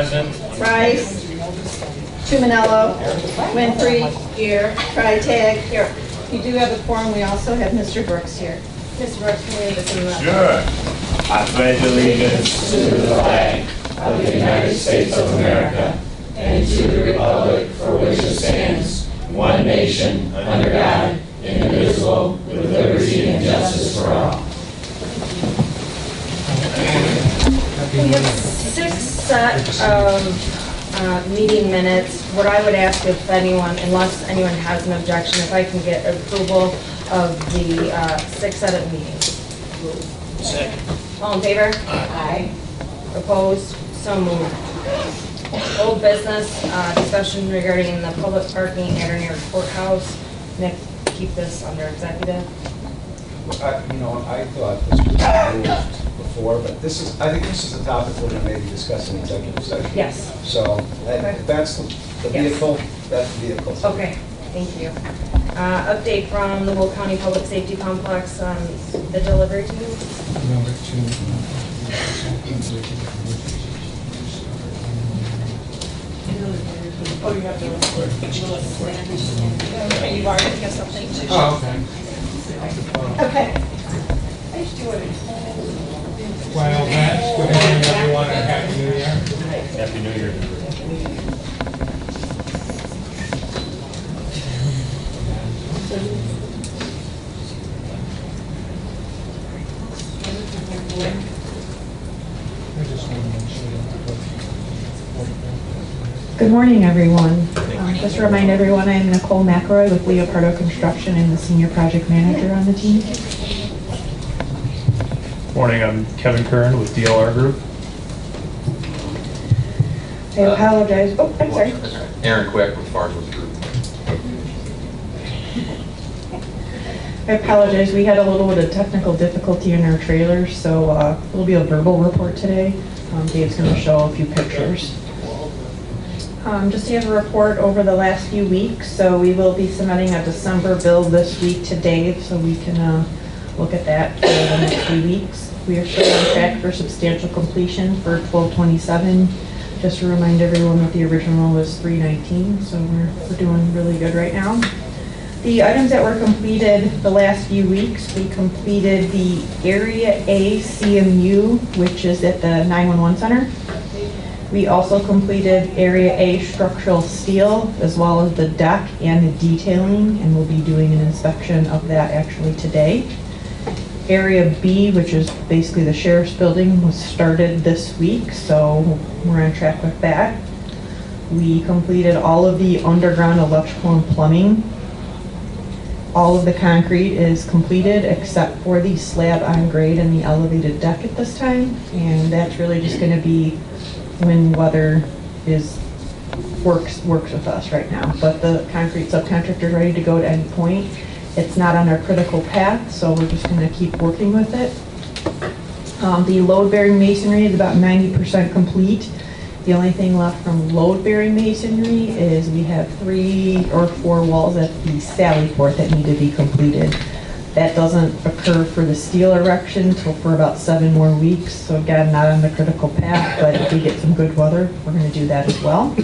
Present. Rice. Chumanello. Winfrey. Here. Freitag. Here. You do have a quorum. We also have Mr. Brooks here. Mr. Brooks, can we have this in the record? Sure. I pledge allegiance to the flag of the United States of America and to the republic for which it stands, one nation, under God, indivisible, with liberty and justice for all. We have 6 set of meeting minutes. What I would ask if anyone, unless anyone has an objection, if I can get approval of the 6 set of meetings. Second. All in favor? Aye. Opposed? So moved. Old business, discussion regarding the public parking at our near courthouse. Nick, keep this under executive. I thought this was moved before, but I think this is a topic we're going to maybe discuss in executive session. Yes. So Okay. if that's the vehicle, that's the vehicle. Okay, thank you. Update from the Will County Public Safety Complex on the delivery team. Number 2. Oh, you have to. Okay, you've already got something to show. Oh, okay. Okay. Well, that's good evening, everyone, and Happy New Year. Happy New Year. I just want to make sure that. Good morning, everyone. Just to remind everyone, I am Nicole McElroy with Leopardo Construction and the Senior Project Manager on the team. Morning, I'm Kevin Kern with DLR Group. I apologize. Oh, I'm sorry. Aaron Quick with Farnsworth Group. I apologize. We had a little bit of technical difficulty in our trailers, so it'll be a verbal report today. Dave's going to show a few pictures. Just to have a report over the last few weeks, so we will be submitting a December bill this week to Dave, so we can look at that for the next few weeks. We are still on track for substantial completion for 12/27. Just to remind everyone that the original was 3/19, so we're doing really good right now. The items that were completed the last few weeks, we completed the Area A CMU, which is at the 911 center. We also completed Area A structural steel, as well as the deck and the detailing, and we'll be doing an inspection of that actually today. Area B, which is basically the sheriff's building, was started this week, so we're on track with that. We completed all of the underground electrical and plumbing. All of the concrete is completed except for the slab on grade and the elevated deck at this time, and that's really just going to be when weather works with us right now. But the concrete subcontractor is ready to go at any point. It's not on our critical path, so we're just going to keep working with it. The load-bearing masonry is about 90% complete. The only thing left from load-bearing masonry is we have 3 or 4 walls at the Sally Port that need to be completed. That doesn't occur for the steel erection until for about 7 more weeks. So again, not on the critical path, but if we get some good weather, we're going to do that as well.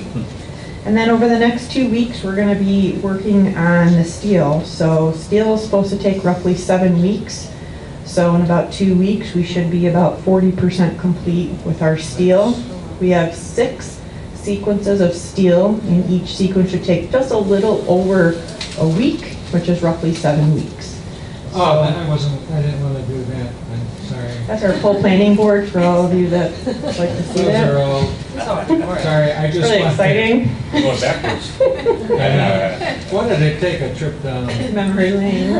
And then over the next 2 weeks, we're going to be working on the steel. So steel is supposed to take roughly 7 weeks. So in about 2 weeks, we should be about 40% complete with our steel. We have 6 sequences of steel, and each sequence should take just a little over a week, which is roughly 7 weeks. Oh, then I didn't want to do that. I'm sorry. That's our full planning board for all of you that like to see Those that. are all, sorry, I just Really want exciting. We're going backwards. Why did they take a trip down? Memory lane.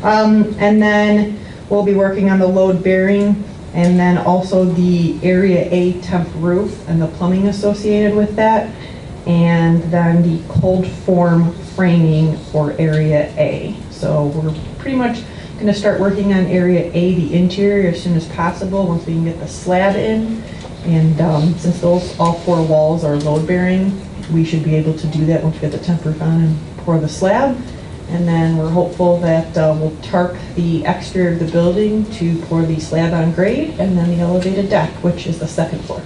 And then we'll be working on the load bearing, and then also the Area A temp roof and the plumbing associated with that, and then the cold form framing for Area A. So we're pretty much going to start working on Area A, the interior, as soon as possible once we can get the slab in. And since all 4 walls are load bearing, we should be able to do that once we get the temp roof on and pour the slab. And then we're hopeful that we'll tarp the exterior of the building to pour the slab on grade, and then the elevated deck, which is the 2nd floor.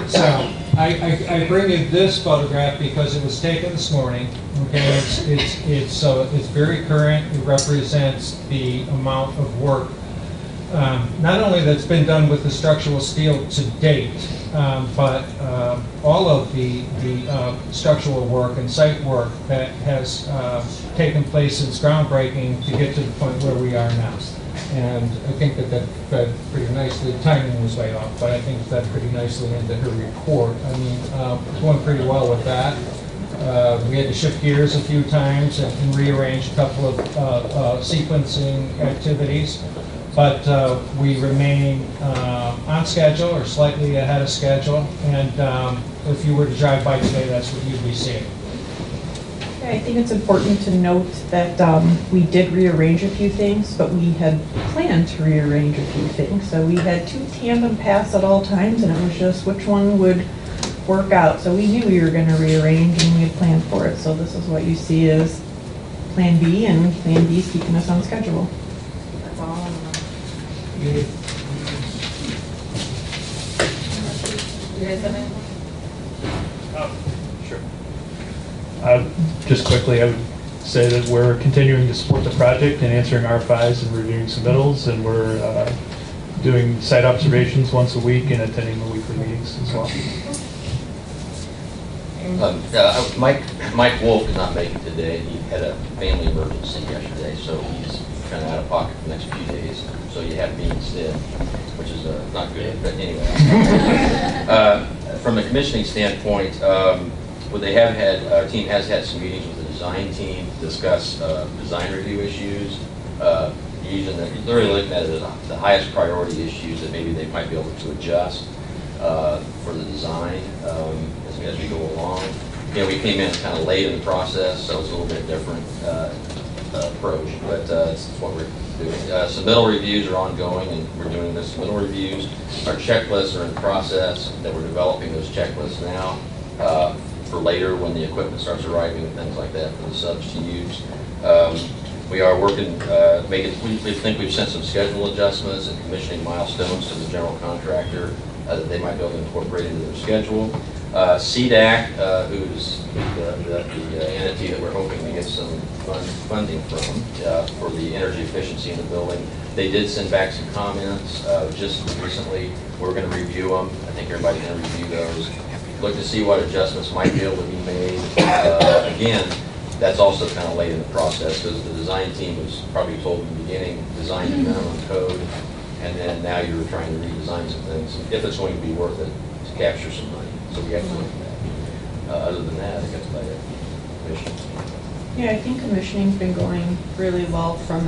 So I bring you this photograph because it was taken this morning. Okay, it's very current. It represents the amount of work, not only that's been done with the structural steel to date, but all of the structural work and site work that has taken place since groundbreaking to get to the point where we are now. And I think that fed pretty nicely. The timing was way off, but I think it fed pretty nicely into her report. I mean, it's going pretty well with that. We had to shift gears a few times and rearrange a couple of sequencing activities, but we remain on schedule or slightly ahead of schedule. And if you were to drive by today, that's what you'd be seeing. I think it's important to note that we did rearrange a few things, but we had planned to rearrange a few things. So we had 2 tandem paths at all times, and it was just which one would work out. So we knew we were going to rearrange, and we had planned for it. So this is what you see is Plan B, and Plan B is keeping us on schedule. That's all I know. You guys have anything? Sure. Just quickly, I would say that we're continuing to support the project and answering RFIs and reviewing submittals, and we're doing site observations once a week and attending the weekly meetings as well. Mike Wolf could not make it today. He had a family emergency yesterday, so he's kind of out of pocket for the next few days. So you have me instead, which is not good, but anyway. From a commissioning standpoint, what they have had, our team has had some meetings with the design team to discuss design review issues, they're really looking at it as the highest priority issues that maybe they might be able to adjust for the design as we go along. You know, we came in kind of late in the process, so it's a little bit different approach, but it's what we're doing. Submittal reviews are ongoing, and we're doing the submittal reviews. Our checklists are in process, that we're developing those checklists now for later when the equipment starts arriving and things like that for the subs to use. We are working, we think we've sent some schedule adjustments and commissioning milestones to the general contractor that they might be able to incorporate into their schedule. CDAC, who's the entity that we're hoping to get some funding from for the energy efficiency in the building, they did send back some comments just recently. We're going to review them. I think everybody's going to review those. Look to see what adjustments might be able to be made. Again, that's also kind of late in the process because the design team was probably told in the beginning, design the minimum code, and then now you're trying to redesign some things, if it's going to be worth it to capture some money. So we have to look at that. Other than that, I think that's about it. Commissioning. Yeah, I think commissioning's been going really well from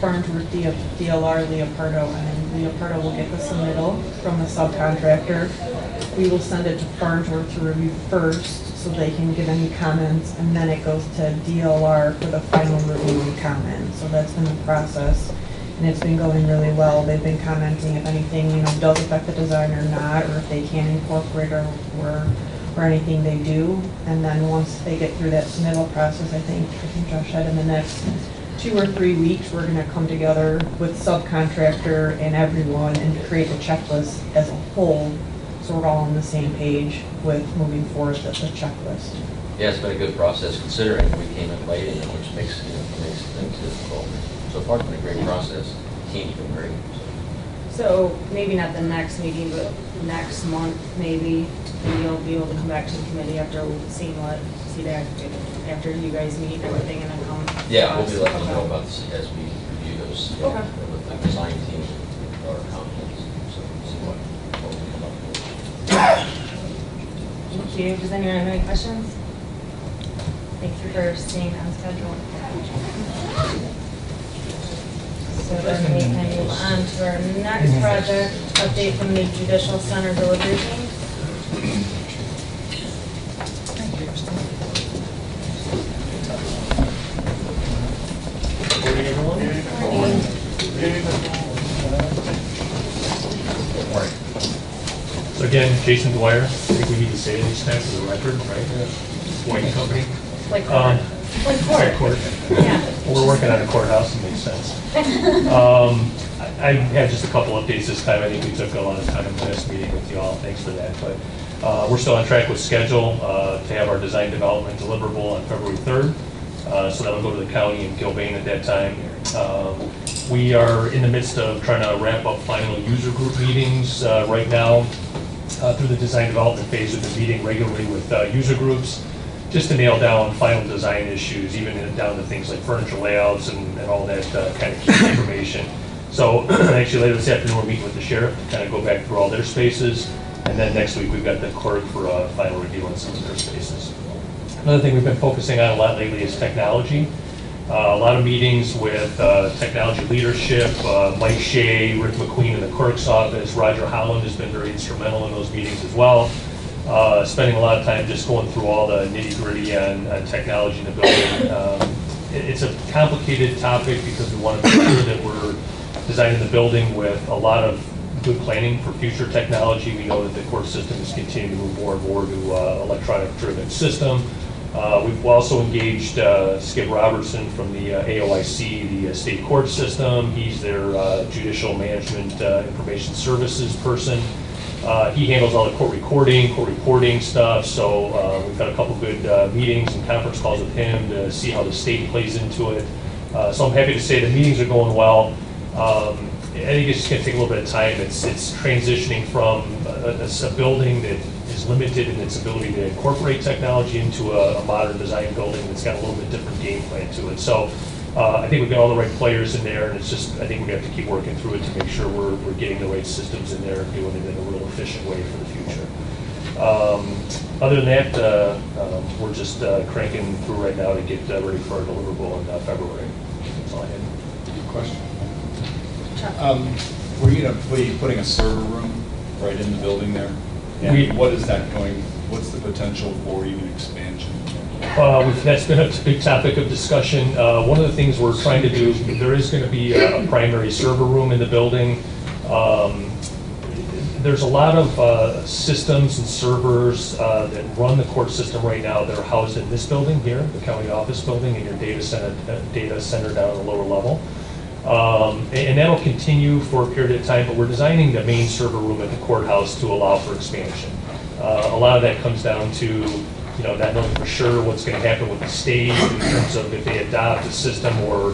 Farnsworth DLR Leopardo, and Leopardo will get the submittal from the subcontractor. We will send it to Farnsworth to review first so they can give any comments, and then it goes to DLR for the final review and comment. So that's been the process, and it's been going really well. They've been commenting if anything, does affect the design or not, or if they can incorporate or anything they do. And then once they get through that submittal process, I think Josh said in the next 2 or 3 weeks, we're gonna come together with subcontractor and everyone and create a checklist as a whole, so we're all on the same page with moving forward with the checklist. Yeah, it's been a good process considering we came in late, which makes things difficult. So far, it's been a great process. The team's been great. So maybe not the next meeting, but next month maybe, and you'll be able to come back to the committee after seeing what CDAC did, after you guys meet and everything, and then come. Yeah, we'll be letting you know about this as we review those. Okay. With the design team or comments, so see what we come up with. Thank you. Does anyone have any questions? Thank you for staying on schedule. So then we can move on to our next project, update from the Judicial Center delivery team. Good morning, everyone. So again, Jason Dwyer, I think we need to say these times for the record, right? White Company. Like, Court. Yeah. We're working on a courthouse, it makes sense. I have just a couple updates this time. I think we took a lot of time in the last meeting with you all. Thanks for that. But we're still on track with schedule to have our design development deliverable on February 3rd. So that'll go to the county and Gilbane at that time. We are in the midst of trying to wrap up final user group meetings right now through the design development phase. We've been meeting regularly with user groups just to nail down final design issues, even down to things like furniture layouts and all that kind of key information. So actually later this afternoon, we're meeting with the sheriff to kind of go back through all their spaces. And then next week, we've got the clerk for a final review on some of their spaces. Another thing we've been focusing on a lot lately is technology. A lot of meetings with technology leadership, Mike Shea, Rick McQueen in the clerk's office, Roger Holland has been very instrumental in those meetings as well. Spending a lot of time just going through all the nitty-gritty on technology in the building. It's a complicated topic because we want to make sure that we're designing the building with a lot of good planning for future technology. We know that the court system is continuing to move more and more to electronic-driven system. We've also engaged Skip Robertson from the AOIC, the state court system. He's their judicial management information services person. He handles all the court recording, court reporting stuff. So we've had a couple good meetings and conference calls with him to see how the state plays into it. So I'm happy to say the meetings are going well. I think it's just going to take a little bit of time. It's transitioning from a building that is limited in its ability to incorporate technology into a modern design building that's got a little bit different game plan to it. So I think we've got all the right players in there, and it's just, I think we have to keep working through it to make sure we're getting the right systems in there and doing it in a real efficient way for the future. Other than that, we're just cranking through right now to get ready for our deliverable in February. That's all I had. Good question. Were you going to be putting a server room right in the building there? And what is that going, what's the potential for even expansion? That's been a big topic of discussion. One of the things we're trying to do, there is going to be a primary server room in the building. There's a lot of systems and servers that run the court system right now that are housed in this building here, the county office building, and your data center down at the lower level. And that'll continue for a period of time, but we're designing the main server room at the courthouse to allow for expansion. A lot of that comes down to, not knowing for sure what's going to happen with the state in terms of if they adopt a system or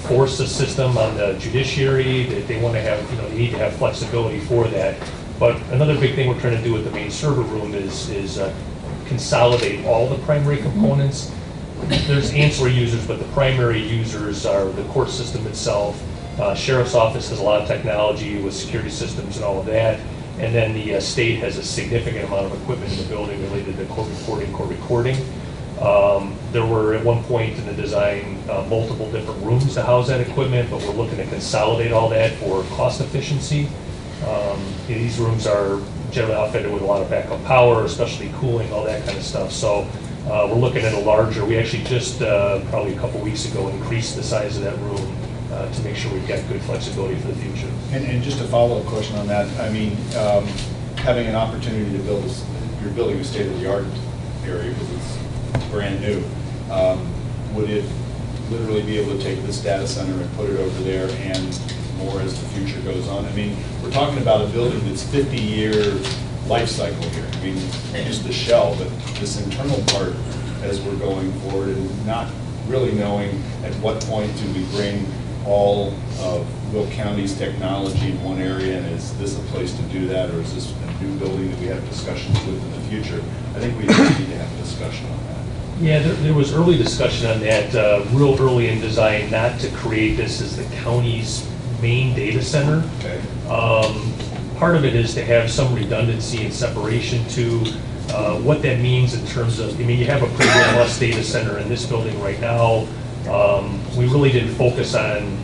force a system on the judiciary, that they want to have, they need to have flexibility for that. But another big thing we're trying to do with the main server room is consolidate all the primary components. There's ancillary users, but the primary users are the court system itself. Sheriff's office has a lot of technology with security systems and all of that. And then the state has a significant amount of equipment in the building related to court recording. There were at one point in the design multiple different rooms to house that equipment, but we're looking to consolidate all that for cost efficiency. These rooms are generally outfitted with a lot of backup power, especially cooling, all that kind of stuff. So we're looking at a larger, we actually just probably a couple weeks ago increased the size of that room to make sure we've got good flexibility for the future. And just a follow-up question on that, I mean, having an opportunity to build, you're building a state-of-the-art area because it's brand new, would it literally be able to take this data center and put it over there and more as the future goes on? I mean, we're talking about a building that's 50-year life cycle here. I mean, just the shell, but this internal part as we're going forward and not really knowing at what point do we bring all of Will County's technology in one area, and is this a place to do that, or is this a new building that we have discussions with in the future? I think we need to have a discussion on that. Yeah, there was early discussion on that, real early in design, not to create this as the county's main data center. Okay. Part of it is to have some redundancy and separation to what that means in terms of, I mean, you have a pretty robust data center in this building right now. We really didn't focus on,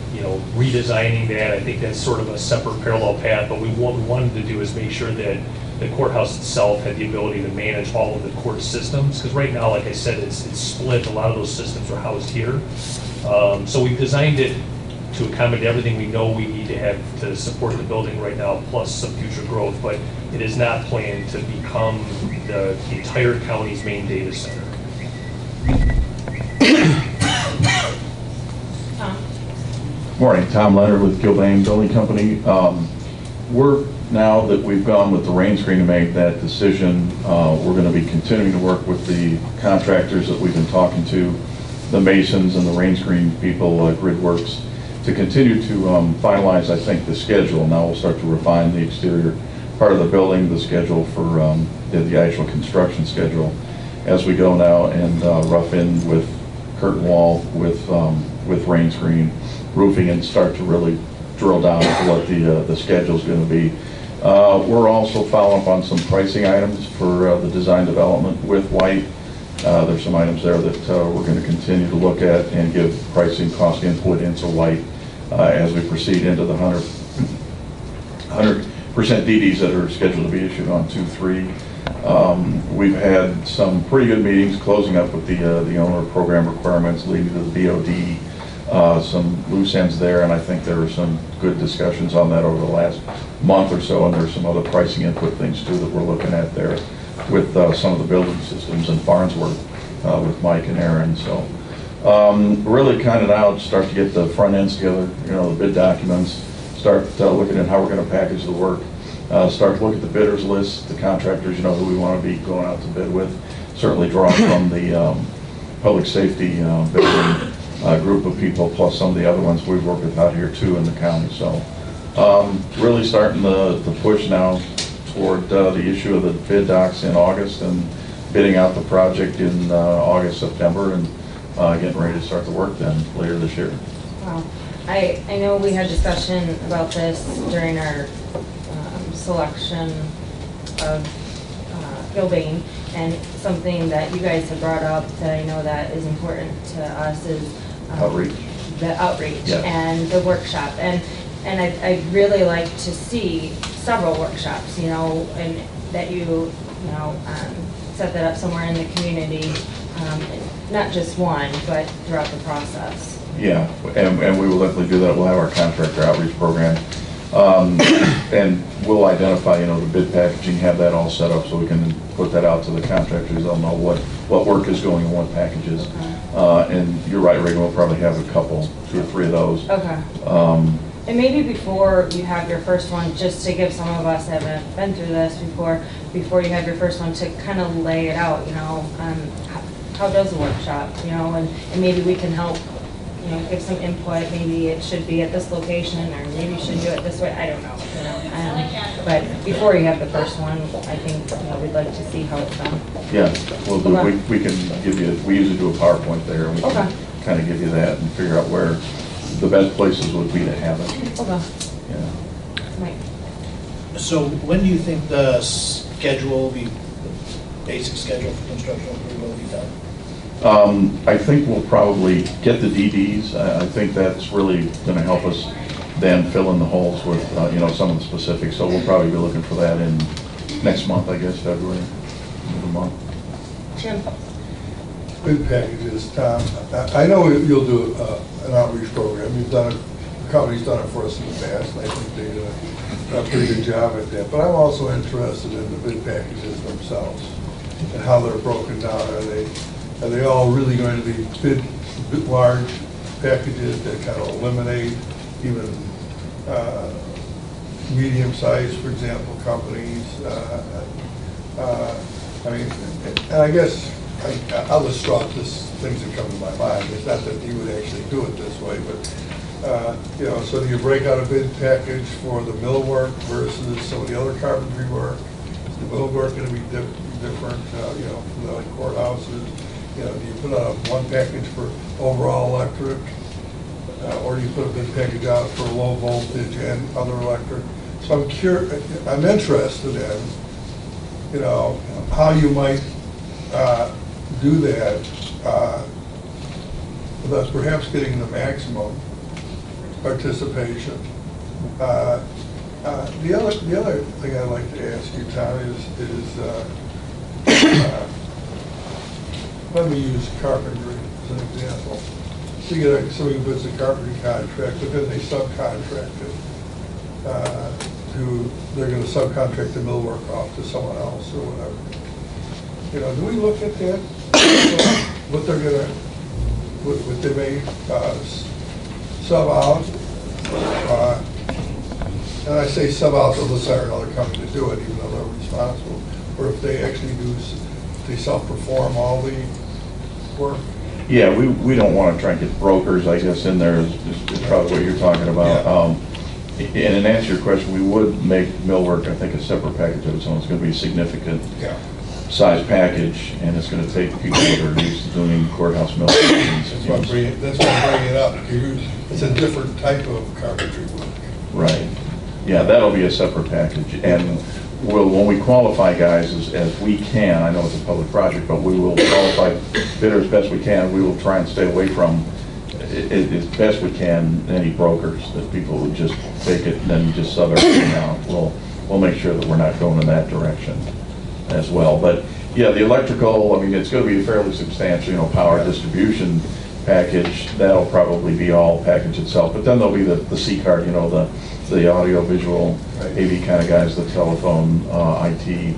redesigning that. I think that's sort of a separate parallel path, but what we wanted to do is make sure that the courthouse itself had the ability to manage all of the court systems, because right now, like I said, it's split. A lot of those systems are housed here. So we've designed it to accommodate everything we know we need to have to support the building right now, plus some future growth, but it is not planned to become the entire county's main data center. Morning, Tom Leonard with Gilbane Building Company. We're, now that we've gone with the rain screen to make that decision, we're going to be continuing to work with the contractors that we've been talking to, the masons and the rain screen people, Gridworks, to continue to finalize, I think, the schedule. Now we'll start to refine the exterior part of the building, the schedule for the actual construction schedule as we go now, and rough in with curtain wall, with rain screen, roofing, and start to really drill down to what the schedule's going to be. We're also following up on some pricing items for the design development with White. There's some items there that we're going to continue to look at and give pricing cost input into White as we proceed into the 100% DDs that are scheduled to be issued on 2-3. We've had some pretty good meetings closing up with the owner program requirements leading to the BOD. Some loose ends there, and I think there were some good discussions on that over the last month or so, and there's some other pricing input things too that we're looking at there with some of the building systems in Farnsworth with Mike and Aaron. So really kind of now start to get the front ends together, you know, the bid documents, start looking at how we're going to package the work, start to look at the bidders list, the contractors, you know, who we want to be going out to bid with, certainly draw from the public safety building group of people, plus some of the other ones we've worked with out here too in the county. So really starting the push now toward the issue of the bid docs in August and bidding out the project in August, September, and getting ready to start the work then later this year. Wow. I know we had discussion about this during our selection of Gilbane, and something that you guys have brought up that I know that is important to us is Outreach. The outreach, Yeah. and the workshop, and I'd really like to see several workshops, you know, and that you know, set that up somewhere in the community, not just one, but throughout the process. Yeah, and we will definitely do that. We'll have our contractor outreach program. And we'll identify, you know, the bid packaging, have that all set up so we can put that out to the contractors. They'll know what work is going in what packages. And you're right, Reagan, we'll probably have a couple, 2 or 3 of those. Okay. And maybe before you have your first one, just to give some of us that haven't been through this before you have your first one, to kind of lay it out, you know, how does a workshop, you know, and maybe we can help, you know, give some input. Maybe it should be at this location, or maybe you should do it this way. I don't know, you know. But before you have the first one, I think, you know, we'd like to see how it's done. Yeah, we'll do. Okay. We can give you. We usually do a PowerPoint there, and we can kind of give you that and figure out where the best places would be to have it. Okay. Yeah. Mike. So when do you think the schedule will be, the basic schedule for construction will be done? I think we'll probably get the DDs. I think that's really going to help us then fill in the holes with, you know, some of the specifics. So we'll probably be looking for that in next month, I guess, February, of the month. Jim. Bid packages, Tom. I know you'll do an outreach program. You've done it, the company's done it for us in the past, and I think they did a pretty good job at that. But I'm also interested in the bid packages themselves and how they're broken down. Are they all really going to be bid large packages that kind of eliminate even medium-sized, for example, companies? I mean, and I guess I'll just throw out this things that come to my mind. It's not that you would actually do it this way, but you know, so do you break out a bid package for the millwork versus some of the other carpentry work? Is the millwork going to be different, you know, from the courthouses? You know, do you put out one package for overall electric, or do you put a bid package out for low voltage and other electric? So I'm interested in, you know, how you might do that without perhaps getting the maximum participation. The other thing I'd like to ask you, Tom, is let me use carpentry as an example. So you get somebody who puts a carpentry contract, but then they subcontract it they're going to subcontract the millwork off to someone else or whatever. You know, do we look at that? What they may sub out And I say sub out to decide another company to do it, even though they're responsible, or if they actually do, they self-perform all the work. Yeah, we don't want to try and get brokers, I guess, in there is probably what you're talking about. And in answer to your question, we would make millwork, I think, a separate package of its own. It's going to be a significant size package, and it's going to take people that are used to doing courthouse mill. That's why I'm bringing it up. It's a different type of carpentry work. Right. Yeah, that'll be a separate package. And when we qualify guys as we can, I know it's a public project, but we will qualify bidders as best we can. We will try and stay away from, as best we can, any brokers that people would just take it and then just sub everything out. We'll make sure that we're not going in that direction as well. But yeah, the electrical, I mean, it's going to be a fairly substantial, power distribution package. That'll probably be all package itself. But then there'll be the C card, the audio visual AV kind of guys, the telephone, IT,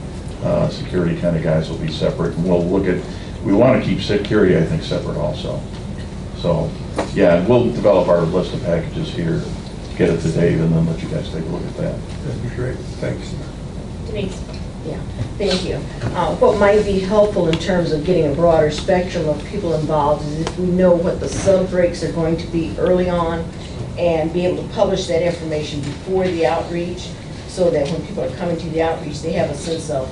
security kind of guys will be separate. And we'll look at, we want to keep security, I think, separate also. So yeah, we'll develop our list of packages here, get it to Dave, and then let you guys take a look at that. That'd be great. Thanks. Denise. Yeah, thank you. What might be helpful in terms of getting a broader spectrum of people involved is if we know what the sub-breaks are going to be early on and be able to publish that information before the outreach so that when people are coming to the outreach, they have a sense of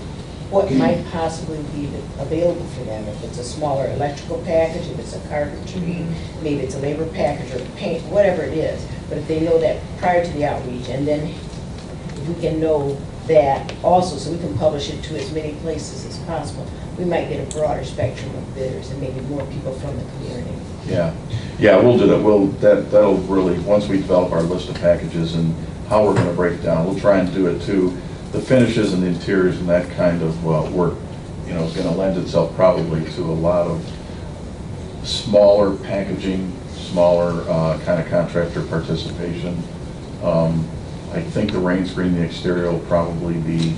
what might possibly be available for them. If it's a smaller electrical package, if it's a carpentry, maybe it's a labor package or paint, whatever it is. But if they know that prior to the outreach, and then if we can know that also, so we can publish it to as many places as possible, we might get a broader spectrum of bidders and maybe more people from the community. Yeah, we'll do that. That'll really, once we develop our list of packages and how we're going to break it down, we'll try and do it too. The finishes and the interiors and that kind of work, is going to lend itself probably to a lot of smaller packaging, smaller kind of contractor participation. I think the rain screen, the exterior will probably be,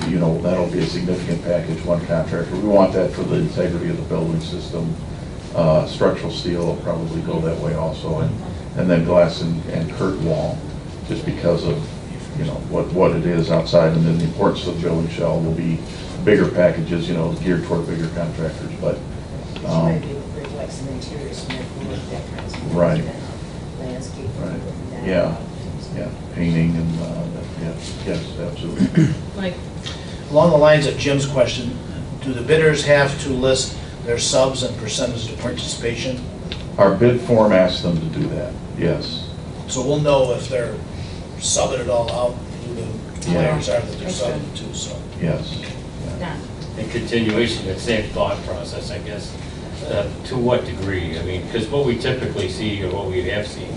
that'll be a significant package, one contractor. We want that for the integrity of the building system. Structural steel will probably go that way also, and then glass and curtain wall, just because of, what it is outside, and then the importance of the building shell will be bigger packages, geared toward bigger contractors, but. You might be able to bring like some interiors, that kind of stuff. Right. Landscape. Right. Yeah, painting and, yes, absolutely. Like, Along the lines of Jim's question, do the bidders have to list their subs and percentage of participation? Our bid form asks them to do that, yes. So we'll know if they're subbing it all out, who the players are that they're subbing to, so. Yes. yeah. In continuation of the same thought process, I guess, to what degree? I mean, because what we typically see, or what we have seen,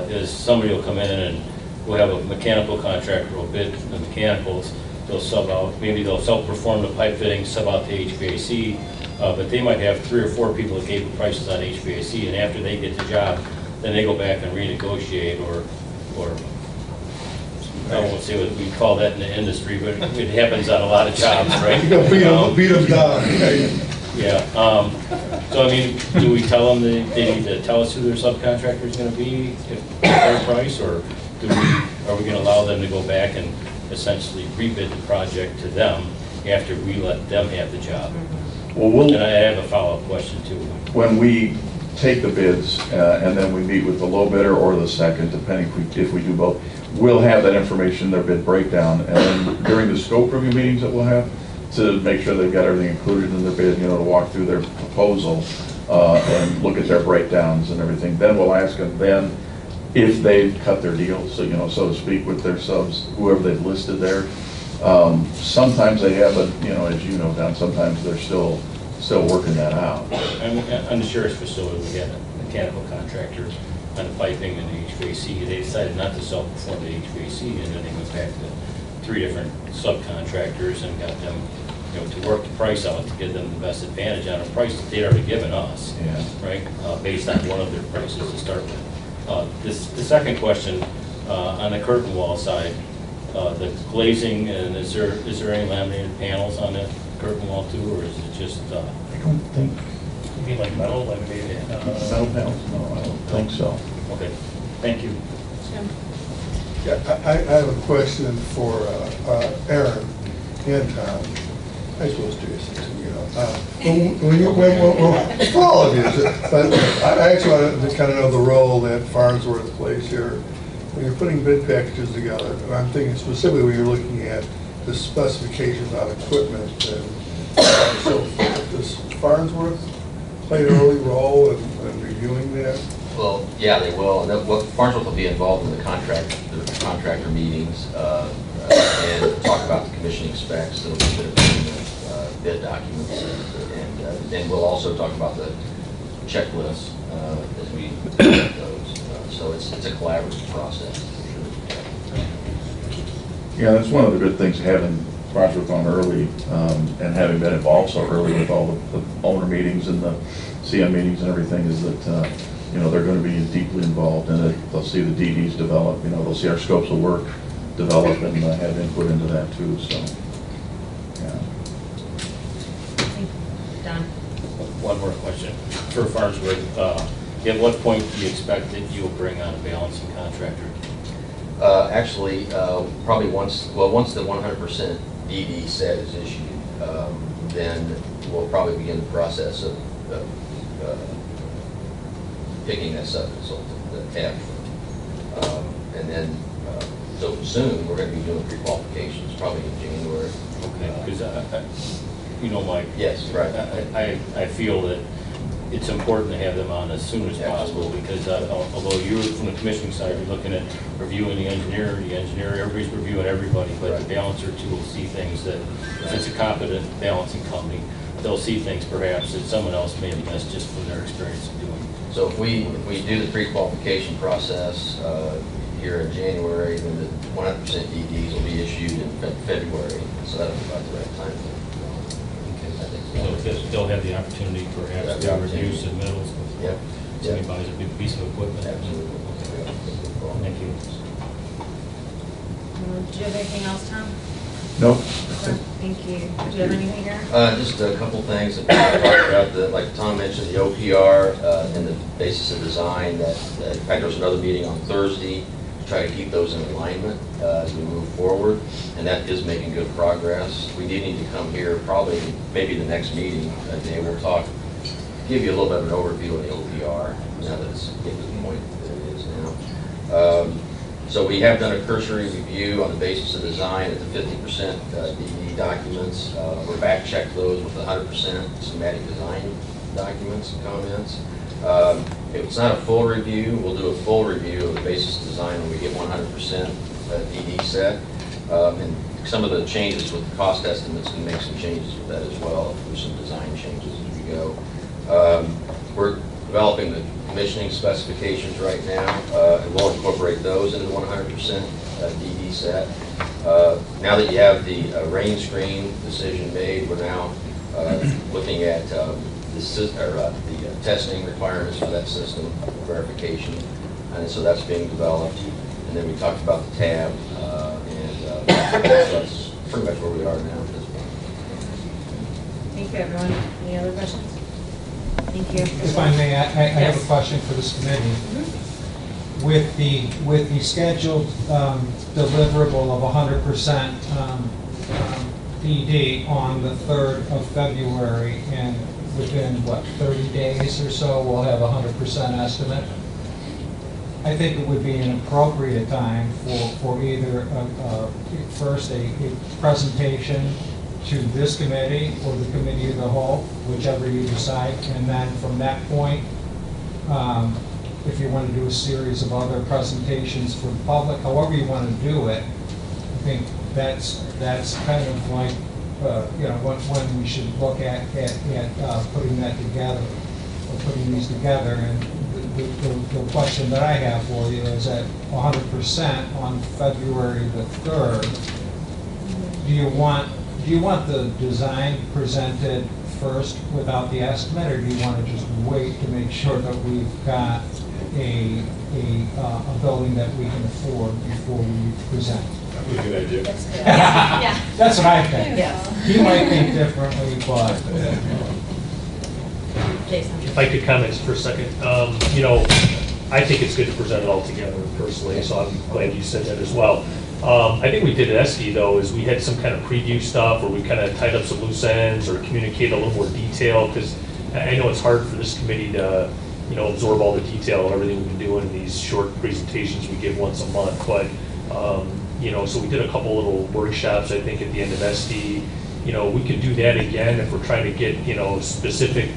is somebody will come in and we'll have a mechanical contractor will bid the mechanicals, they'll sub out, maybe they'll self-perform the pipe fitting, sub out to HVAC, but they might have 3 or 4 people that gave the prices on HVAC, and after they get the job, then they go back and renegotiate, or I won't say what we call that in the industry, but it happens on a lot of jobs, right? You gotta beat them down. Yeah, so I mean, do we tell them that they need to tell us who their subcontractor is gonna be, if their price, or are we gonna allow them to go back and essentially rebid the project to them after we let them have the job? Well, And I have a follow-up question too. when we take the bids, and then we meet with the low bidder or the second, depending if we do both, we'll have that information, their bid breakdown, and then during the scope review meetings that we'll have, to make sure they've got everything included in their bid, to walk through their proposal, and look at their breakdowns and everything. Then we'll ask them then if they've cut their deal, so, so to speak, with their subs, whoever they've listed there. Sometimes they have, but, as you know, Don, sometimes they're still working that out. On the sheriff's facility, we had a mechanical contractor on the piping and the HVAC. They decided not to self-perform the HVAC, and then they went back to 3 different subcontractors and got them, to work the price out to give them the best advantage on a price that they'd already given us, right? Based on one of their prices to start with. The second question, on the curtain wall side, the glazing, and is there any laminated panels on that curtain wall too, or is it just? I don't think. You mean like metal laminated? Metal panels? No, I don't think so. Okay, thank you. Jim? Yeah, I have a question for Aaron and Tom. I suppose Jason too, you know. For all of you, but I actually want to kind of know the role that Farnsworth plays here. When you're putting bid packages together, and I'm thinking specifically when you're looking at the specifications on equipment and so forth. Does Farnsworth play an early role in reviewing that? Well, yeah, they will. And what Farnsworth will be involved in the contractor meetings and talk about the commissioning specs. They'll be in the bid documents, and then we'll also talk about the checklists as we develop those. So it's a collaborative process for sure. Yeah, that's one of the good things, having Farnsworth on early and having been involved so early with all the owner meetings and the CM meetings and everything, is that you know, they're going to be deeply involved in it. They'll see the DDs develop, you know, they'll see our scopes of work develop and have input into that too, so, yeah. Don? One more question for Farnsworth. At what point do you expect that you'll bring on a balancing contractor? Actually, probably once the 100% DD set is issued, then we'll probably begin the process of picking that sub-consultant, the tab. And then, so soon, we're going to be doing pre-qualifications, probably in January. Okay, because you know, Mike. Yes, right. I feel that it's important to have them on as soon as possible, because although you're from the commissioning side, you're looking at reviewing the engineer, everybody's reviewing everybody, but the balancer too will see things that, if it's a competent balancing company, they'll see things perhaps that someone else may have missed just from their experience of doing. So if we do the pre-qualification process here in January, then the 100% DDs will be issued in February, so that'll be about the right time. So they'll have the opportunity perhaps to review submittals before somebody buys a big piece of equipment. Absolutely. Okay. Thank you. Do you have anything else, Tom? Nope. Okay, thank you. Do you have anything, Aaron? Just a couple things that we talked about. Like Tom mentioned, the OPR and the basis of design. In fact, there's another meeting on Thursday to try to keep those in alignment as we move forward, and that is making good progress. We do need to come here, probably maybe the next meeting, and we'll give you a little bit of an overview of the OPR now that it's getting to the point that it is now. So we have done a cursory review on the basis of design at the 50% DD documents. We're back checked those with 100% schematic design documents and comments. If it's not a full review, we'll do a full review of the basis of design when we get 100% DD set. And some of the changes with the cost estimates can make some changes with that as well. There's some design changes as we go. We're developing the commissioning specifications right now, and we'll incorporate those into the 100% DD set. Now that you have the rain screen decision made, we're now looking at the testing requirements for that system, verification, and so that's being developed. And then we talked about the tab, and that's pretty much where we are now at this point. Thank you, everyone. Any other questions? Thank you. If I may, I have a question for this committee. Mm-hmm. With the scheduled deliverable of 100% DD on the 3rd of February, and within, 30 days or so, we'll have a 100% estimate. I think it would be an appropriate time for either first a presentation to this committee or the committee of the whole, whichever you decide, and then from that point, if you want to do a series of other presentations for the public, however you want to do it, I think that's kind of like when we should look at putting that together, or putting these together. And the question that I have for you is at 100% on February the 3rd, do you want the design presented first without the estimate, or do you want to just wait to make sure that we've got a building that we can afford before we present? That would be a good idea. That's good. Yeah. That's what I think. Yes. He might think differently, but Jason. If I could comment for a second, I think it's good to present it all together personally, so I'm glad you said that as well. I think we did at SD though, is we had some kind of preview stuff where we kind of tied up some loose ends or communicate a little more detail, because I know it's hard for this committee to, absorb all the detail of everything we've been doing in these short presentations we give once a month, but, so we did a couple little workshops, I think, at the end of SD. We could do that again if we're trying to get, specific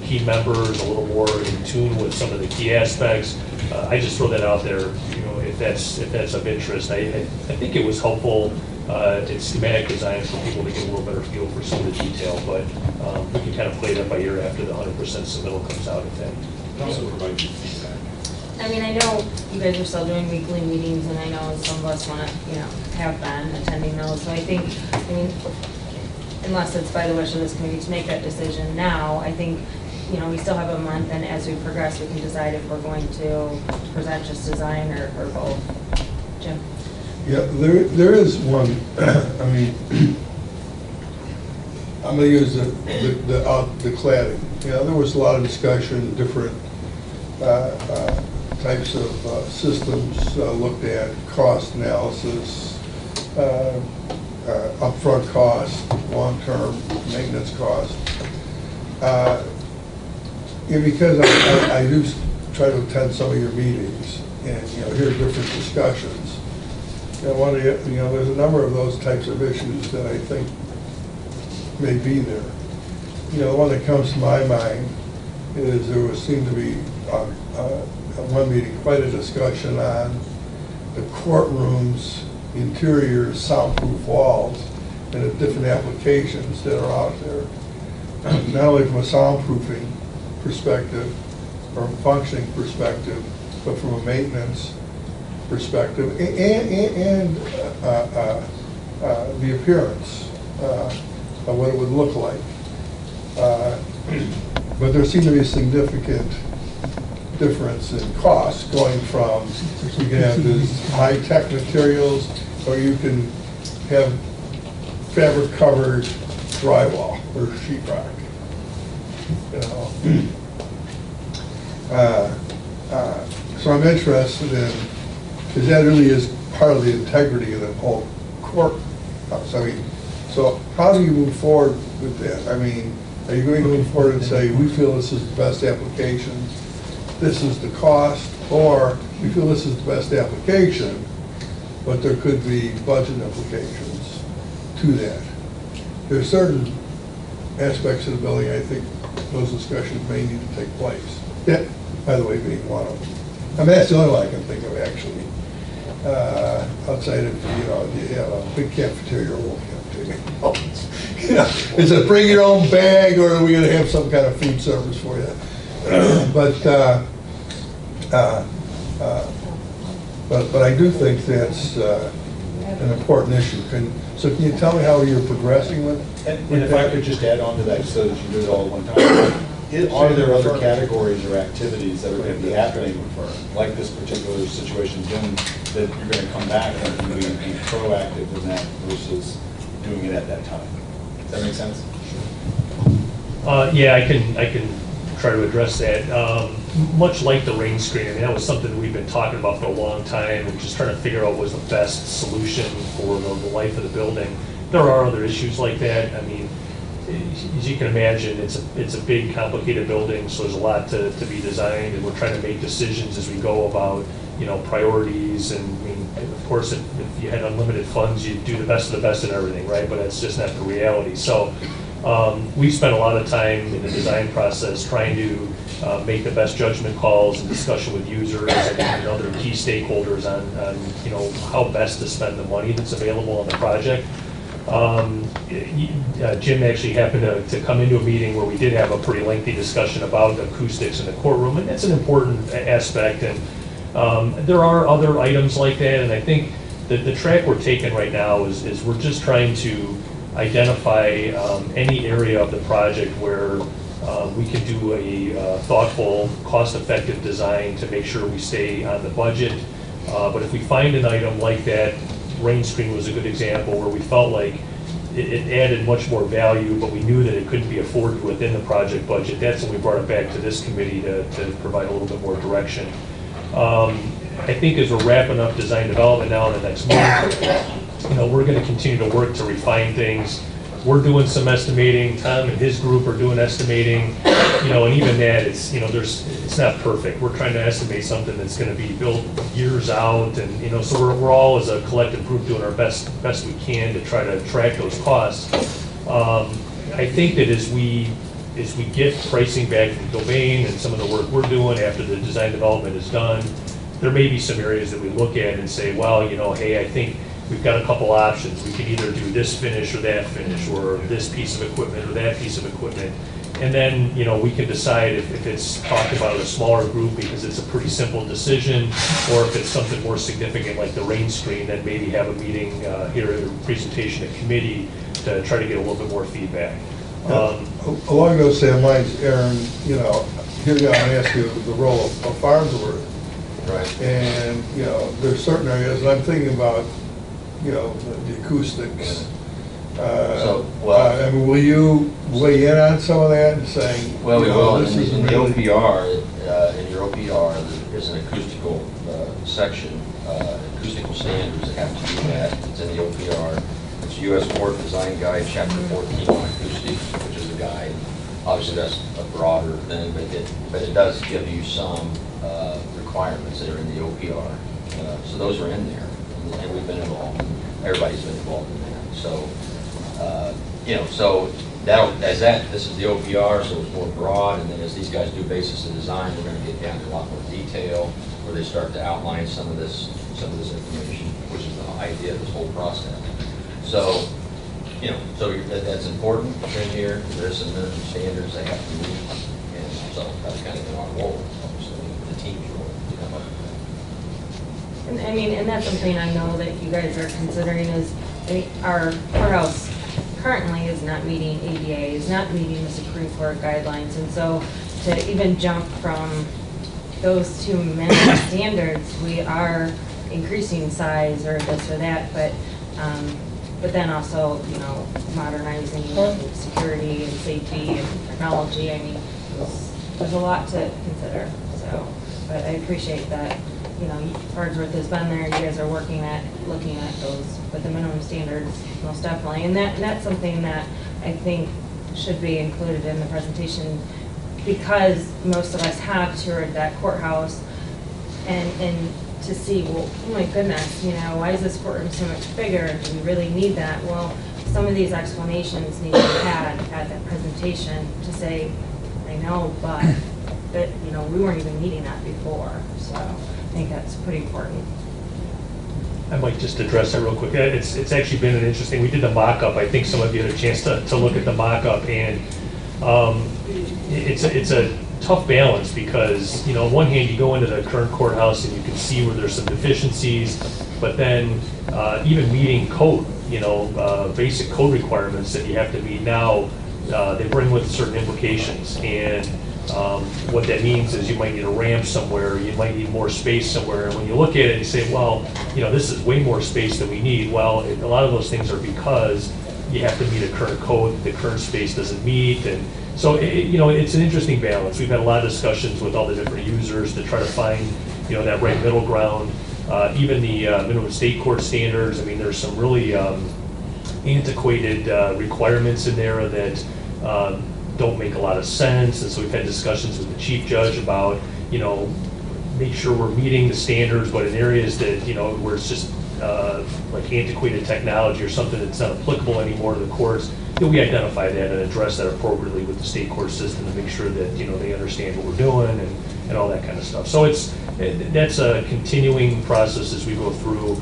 key members a little more in tune with some of the key aspects. I just throw that out there, if that's of interest. I think it was helpful in schematic design for people to get a little better feel for some of the detail, but we can kind of play that by ear after the 100% submittal comes out, I think. And also provide you feedback. I mean, I know you guys are still doing weekly meetings, and I know some of us want to, have been attending those. So I think, unless it's by the wish of this committee to make that decision now, I think, we still have a month, and as we progress, we can decide if we're going to present just design or both. Jim? Yeah, there is one, I'm going to use the cladding. There was a lot of discussion, different types of systems looked at, cost analysis, upfront cost, long-term maintenance cost. Because I do try to attend some of your meetings and hear different discussions. There's a number of those types of issues that I think may be there. The one that comes to my mind is there seemed to be at one meeting quite a discussion on the courtrooms, interior soundproof walls, and the different applications that are out there. Not only from a soundproofing perspective or functioning perspective, but from a maintenance perspective and the appearance of what it would look like. But there seemed to be a significant difference in cost going from, you can have these high-tech materials, or you can have fabric-covered drywall or sheetrock. So I'm interested in, because that really is part of the integrity of the whole courthouse. So how do you move forward with that? Are you going to move forward and say, we feel this is the best application, this is the cost, or we feel this is the best application, but there could be budget implications to that? There are certain aspects of the building, I think those discussions may need to take place. That, by the way, being one of them. That's the only one I can think of, actually. Outside of, you have a big cafeteria or a little cafeteria. Is it bring your own bag, or are we going to have some kind of food service for you? But I do think that's an important issue. So can you tell me how you're progressing with And if I could just add on to that, so that you do it all at one time. Are there other categories or activities that are going to be happening, like this particular situation, Jim, that you're going to come back and be proactive in that versus doing it at that time? Does that make sense? Yeah, I can try to address that. Much like the rain screen, that was something that we've been talking about for a long time, and just trying to figure out what was the best solution for the life of the building. There are other issues like that. As you can imagine, it's a big, complicated building, so there's a lot to be designed, and we're trying to make decisions as we go about, priorities. And of course, if you had unlimited funds, you'd do the best of the best in everything, right? But that's just not the reality. So we spent a lot of time in the design process trying to make the best judgment calls and discussion with users and other key stakeholders on how best to spend the money that's available on the project. Jim actually happened to come into a meeting where we did have a pretty lengthy discussion about acoustics in the courtroom, and that's an important aspect. And there are other items like that, and I think that the track we're taking right now is we're just trying to identify any area of the project where we can do a thoughtful, cost-effective design to make sure we stay on the budget. But if we find an item like that, rain screen was a good example where we felt like it added much more value, but we knew that it couldn't be afforded within the project budget. That's when we brought it back to this committee to provide a little bit more direction. I think as we're wrapping up design development now in the next month, we're going to continue to work to refine things. We're doing some estimating. Tom and his group are doing estimating. And even that, it's not perfect. We're trying to estimate something that's going to be built years out, and so we're all as a collective group doing our best we can to try to track those costs. I think that as we get pricing back from Gilbane and some of the work we're doing after the design development is done, there may be some areas that we look at and say, well, hey, I think we've got a couple options. We can either do this finish or that finish, or this piece of equipment or that piece of equipment. And then, we can decide if it's talked about in a smaller group because it's a pretty simple decision, or if it's something more significant like the rain screen, then maybe have a meeting here, a presentation at committee to try to get a little bit more feedback. Along those same lines, Aaron, here I'm going to ask you the role of Farnsworth. Right. And, there's certain areas, and I'm thinking about, the acoustics. I mean, will you weigh in on some of that and saying, well, we will. This is in the really OPR, in your OPR, there's an acoustical section, acoustical standards that have to do that. It's in the OPR. It's U.S. Board Design Guide, Chapter 14 on acoustics, which is a guide. Obviously, that's a broader thing, but it does give you some requirements that are in the OPR. So those are in there, and we've been involved. Everybody's been involved in that. So, so this is the OPR, so it's more broad, and then as these guys do basis of design, we're going to get down to a lot more detail, where they start to outline some of this information, which is the idea of this whole process. So, so that's important in here. There's some minimum standards they have to meet, and so that's kind of in our role, obviously, the team's role to come up with that. And that's something I know that you guys are considering is, our courthouse currently is not meeting ADA, is not meeting the Supreme Court guidelines, and so to even jump from those two minimum standards, we are increasing size or this or that, but then also, modernizing security and safety and technology. I mean, there's a lot to consider. So, but I appreciate that, Farnsworth has been there. You guys are looking at those, but the minimum standards, most definitely. And that's something that I think should be included in the presentation, because most of us have toured that courthouse and to see, well, oh my goodness, why is this courtroom so much bigger? Do we really need that? Well, some of these explanations need to be had at that presentation to say, I know, but we weren't even needing that before. So I think that's pretty important. I might just address that real quick. It's actually been an interesting, we did the mock-up. I think some of you had a chance to look at the mock-up, and it's a tough balance because, on one hand, you go into the current courthouse and you can see where there's some deficiencies, but then even meeting code, basic code requirements that you have to meet now, they bring with certain implications. And what that means is you might need a ramp somewhere, you might need more space somewhere. And when you look at it, you say, well, this is way more space than we need. Well, a lot of those things are because you have to meet a current code that the current space doesn't meet. And so, it's an interesting balance. We've had a lot of discussions with all the different users to try to find, that right middle ground. Even the minimum state court standards, there's some really antiquated requirements in there that don't make a lot of sense. And so we've had discussions with the chief judge about, make sure we're meeting the standards, but in areas that, where it's just like antiquated technology or something that's not applicable anymore to the courts, we identify that and address that appropriately with the state court system to make sure that, they understand what we're doing and all that kind of stuff. So that's a continuing process as we go through,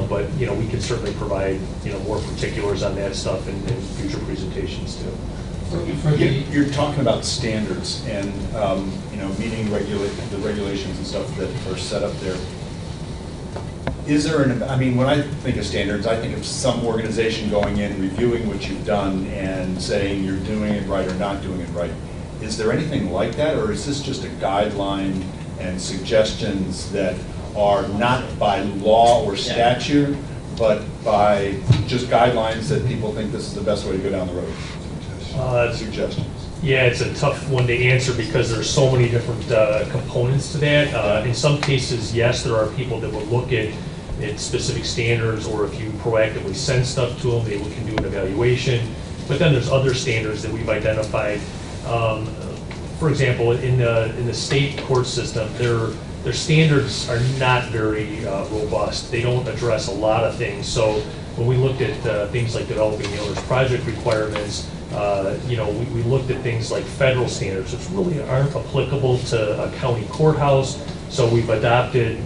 but, we can certainly provide, more particulars on that stuff in future presentations too. You're talking about standards and, meeting the regulations and stuff that are set up there. Is there when I think of standards, I think of some organization going in, reviewing what you've done and saying you're doing it right or not doing it right. Is there anything like that, or is this just a guideline and suggestions that are not by law or statute, but by just guidelines that people think this is the best way to go down the road? Suggestions. Yeah, it's a tough one to answer because there's so many different components to that. In some cases, yes, there are people that will look at specific standards, or if you proactively send stuff to them, they can do an evaluation. But then there's other standards that we've identified. For example, in the state court system, their standards are not very robust. They don't address a lot of things. So when we looked at things like developing the owner's project requirements, we looked at things like federal standards, which really aren't applicable to a county courthouse. So we've adopted,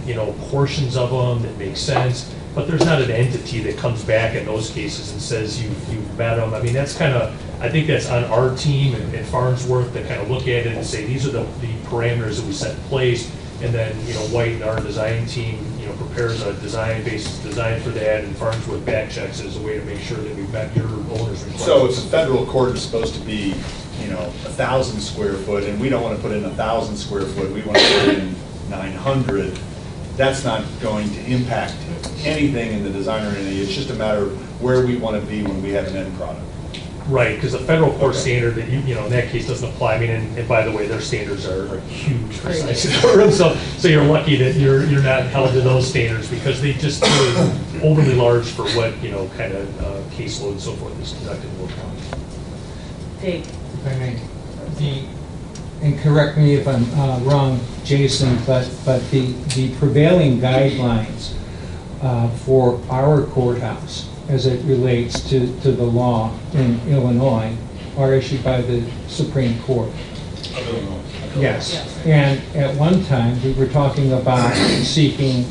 portions of them that make sense, but there's not an entity that comes back in those cases and says you've met them. I mean, that's I think that's on our team and Farnsworth to kind of look at it and say, these are the parameters that we set in place. And then, White and our design team, prepares a basis design for that, and Farnsworth back checks as a way to make sure that we've met your owner's requirements. So if the federal court is supposed to be, 1,000 square foot, and we don't want to put in 1,000 square foot, we want to put in 900, that's not going to impact anything in the design or anything. It's just a matter of where we want to be when we have an end product. Right, because the federal court standard that in that case doesn't apply. I mean, and by the way, their standards are huge for size courtrooms, so you're lucky that you're not held to those standards because they just are overly large for what kind of caseload and so forth is conducted in Will County. Dave. If I may, and correct me if I'm wrong, Jason, but the prevailing guidelines for our courthouse as it relates to the law in Illinois are issued by the Supreme Court. Yes. And at one time, we were talking about seeking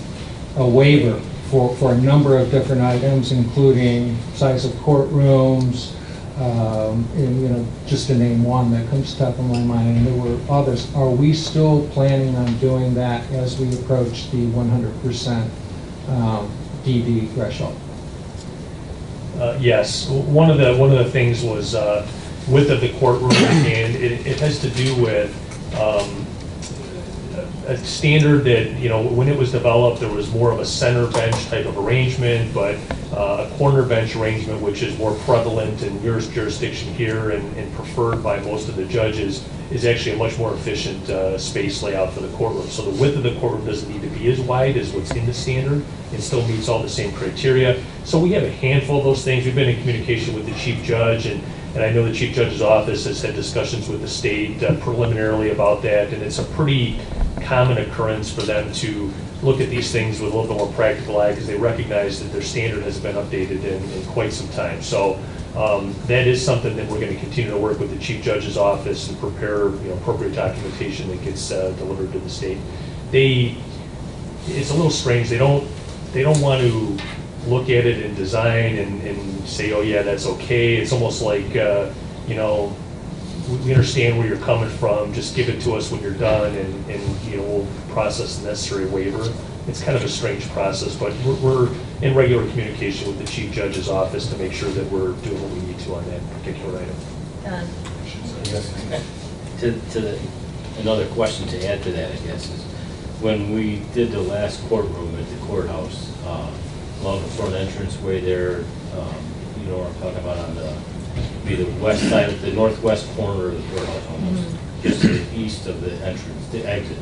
a waiver for a number of different items, including size of courtrooms, and, just to name one that comes to top of my mind, and there were others. Are we still planning on doing that as we approach the 100% DD threshold? Yes, one of the things was width of the courtroom, and it has to do with a standard that, when it was developed, there was more of a center bench type of arrangement, but a corner bench arrangement, which is more prevalent in your jurisdiction here and preferred by most of the judges, is actually a much more efficient space layout for the courtroom. So the width of the courtroom doesn't need to be as wide as what's in the standard. It still meets all the same criteria. So we have a handful of those things. We've been in communication with the chief judge, and I know the chief judge's office has had discussions with the state preliminarily about that, and it's a pretty common occurrence for them to look at these things with a little bit more practical eye because they recognize that their standard has been updated in quite some time. So that is something that we're going to continue to work with the chief judge's office and prepare appropriate documentation that gets delivered to the state. It's a little strange. They don't want to look at it in design and say, oh yeah, that's okay. It's almost like we understand where you're coming from. Just give it to us when you're done, and we'll process the necessary waiver. It's kind of a strange process, but we're in regular communication with the chief judge's office to make sure that we're doing what we need to on that particular item. Another question to add to that, I guess, is when we did the last courtroom at the courthouse, along the front entranceway there, you know what I'm talking about, on the west side, the northwest corner of the courthouse, almost, just to the east of the entrance, the exit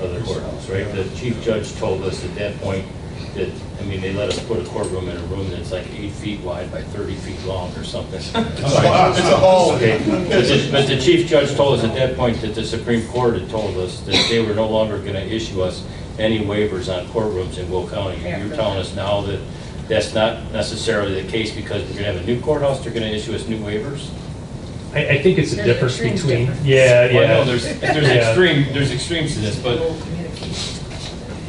of the courthouse, right? The chief judge told us at that point that, they let us put a courtroom in a room that's like 8 feet wide by 30 feet long or something. It's a hall. Okay. But the chief judge told us at that point that the Supreme Court had told us that they were no longer going to issue us any waivers on courtrooms in Will County. You're telling us now that that's not necessarily the case because we're going to have a new courthouse, they're going to issue us new waivers? I think it's a difference between, Well, no, there's extremes to this, but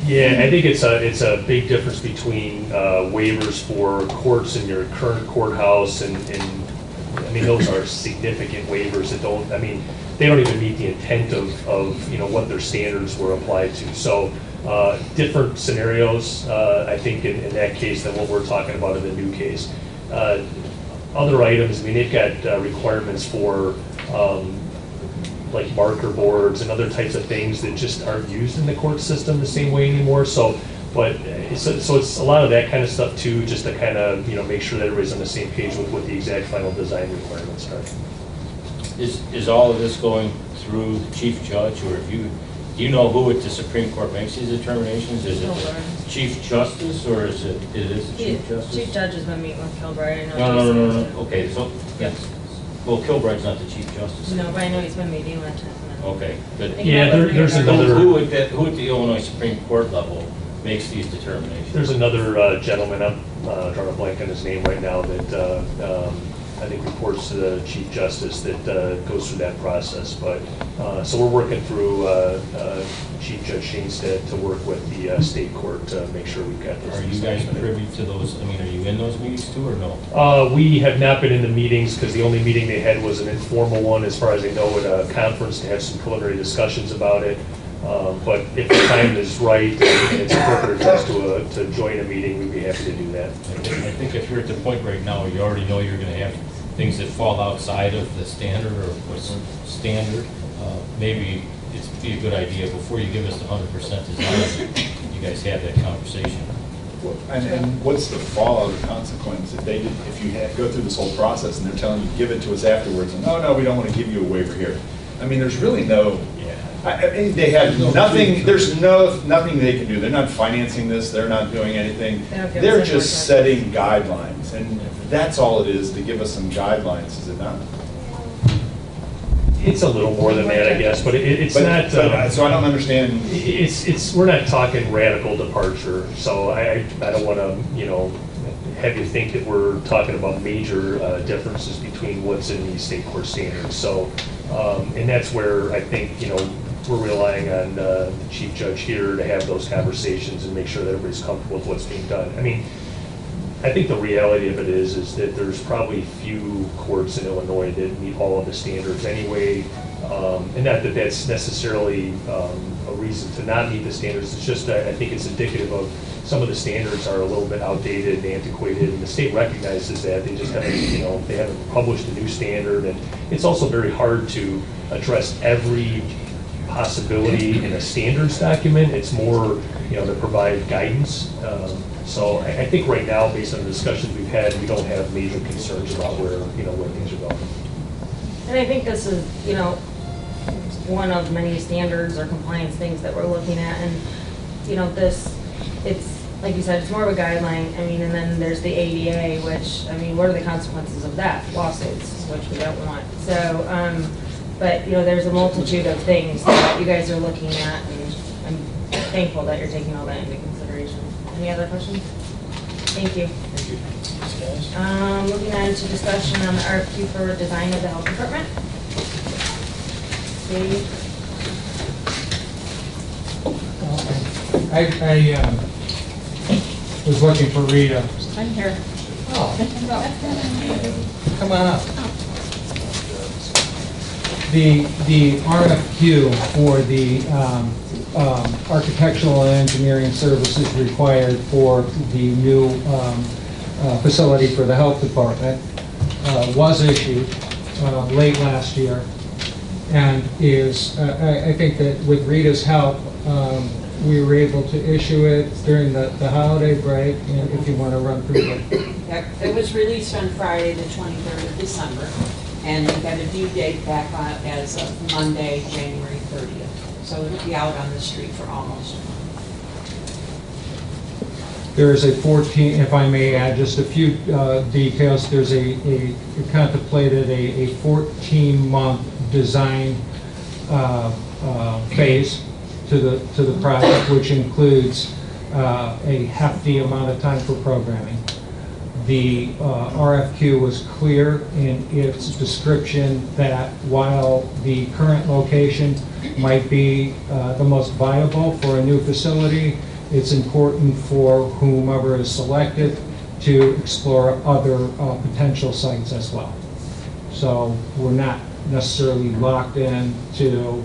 yeah, I think it's a big difference between waivers for courts in your current courthouse and those are significant waivers that they don't even meet the intent of what their standards were applied to. So different scenarios, I think in that case than what we're talking about in the new case. Other items, they've got requirements for like marker boards and other types of things that just aren't used in the court system the same way anymore. So it's a lot of that kind of stuff too, just to kind of make sure that everybody's on the same page with what the exact final design requirements are. Is all of this going through the chief judge, or do you know who at the Supreme Court makes these determinations? Is it the Chief Justice, or is it the Chief Justice? Chief Judge has been meeting with Kilbride. I know No. Okay, so, yes. Well, Kilbride's not the Chief Justice. No, but I know he's been meeting with him. Okay, good. Yeah, there's another. Who at the Illinois Supreme Court level makes these determinations? There's another gentleman, I'm drawing a blank on his name right now, that I think reports to the Chief Justice that goes through that process. But so we're working through Chief Judge Shainstead to work with the state court to make sure we've got those. Are you guys privy to those? I mean, are you in those meetings too, or no? We have not been in the meetings because the only meeting they had was an informal one, as far as I know, at a conference to have some preliminary discussions about it. But if the time is right and it's appropriate for us to join a meeting, we'd be happy to do that. I think if you're at the point right now where you already know you're going to have things that fall outside of the standard or what's standard, maybe it'd be a good idea before you give us the 100% design, you guys have that conversation. And what's the fallout or consequence if you go through this whole process and they're telling you, give it to us afterwards, and no, we don't want to give you a waiver here. I mean, there's really no. I mean, they have nothing. There's nothing they can do. They're not financing this. They're not doing anything. They're just setting guidelines, and that's all it is, to give us some guidelines, is it not? It's a little more than that, I guess, but it's not. So I don't understand. We're not talking radical departure. So I don't want to have you think that we're talking about major differences between what's in these state court standards. So and that's where I think we're relying on the chief judge here to have those conversations and make sure that everybody's comfortable with what's being done. I mean, I think the reality of it is that there's probably few courts in Illinois that meet all of the standards anyway, and not that that's necessarily a reason to not meet the standards. It's just that I think it's indicative of some of the standards are a little bit outdated and antiquated, and the state recognizes that. They just haven't, they haven't published a new standard, and it's also very hard to address every possibility in a standards document. It's more, to provide guidance. So I think right now, based on the discussions we've had, we don't have major concerns about where things are going. And I think this is, one of many standards or compliance things that we're looking at. And, it's, like you said, it's more of a guideline. I mean, and then there's the ADA, which, I mean, what are the consequences of that? Lawsuits, which we don't want. So, but, there's a multitude of things that you guys are looking at, and I'm thankful that you're taking all that into consideration. Any other questions? Thank you. Thank you. Moving on to discussion on the RFQ for design of the health department. Dave? I was looking for Rita. I'm here. Oh. Come on up. The RFQ for the architectural and engineering services required for the new facility for the health department was issued late last year, and is, I think that with Rita's help, we were able to issue it during the holiday break, and if you want to run through it. It was released on Friday, the 23rd of December, and we got a due date back on as of Monday, January 30th. So it'll be out on the street for almost a month. There is a 14, if I may add just a few details, there's it contemplated a 14-month design phase to the project, which includes a hefty amount of time for programming. The RFQ was clear in its description that while the current location might be the most viable for a new facility, it's important for whomever is selected to explore other potential sites as well. So we're not necessarily locked in to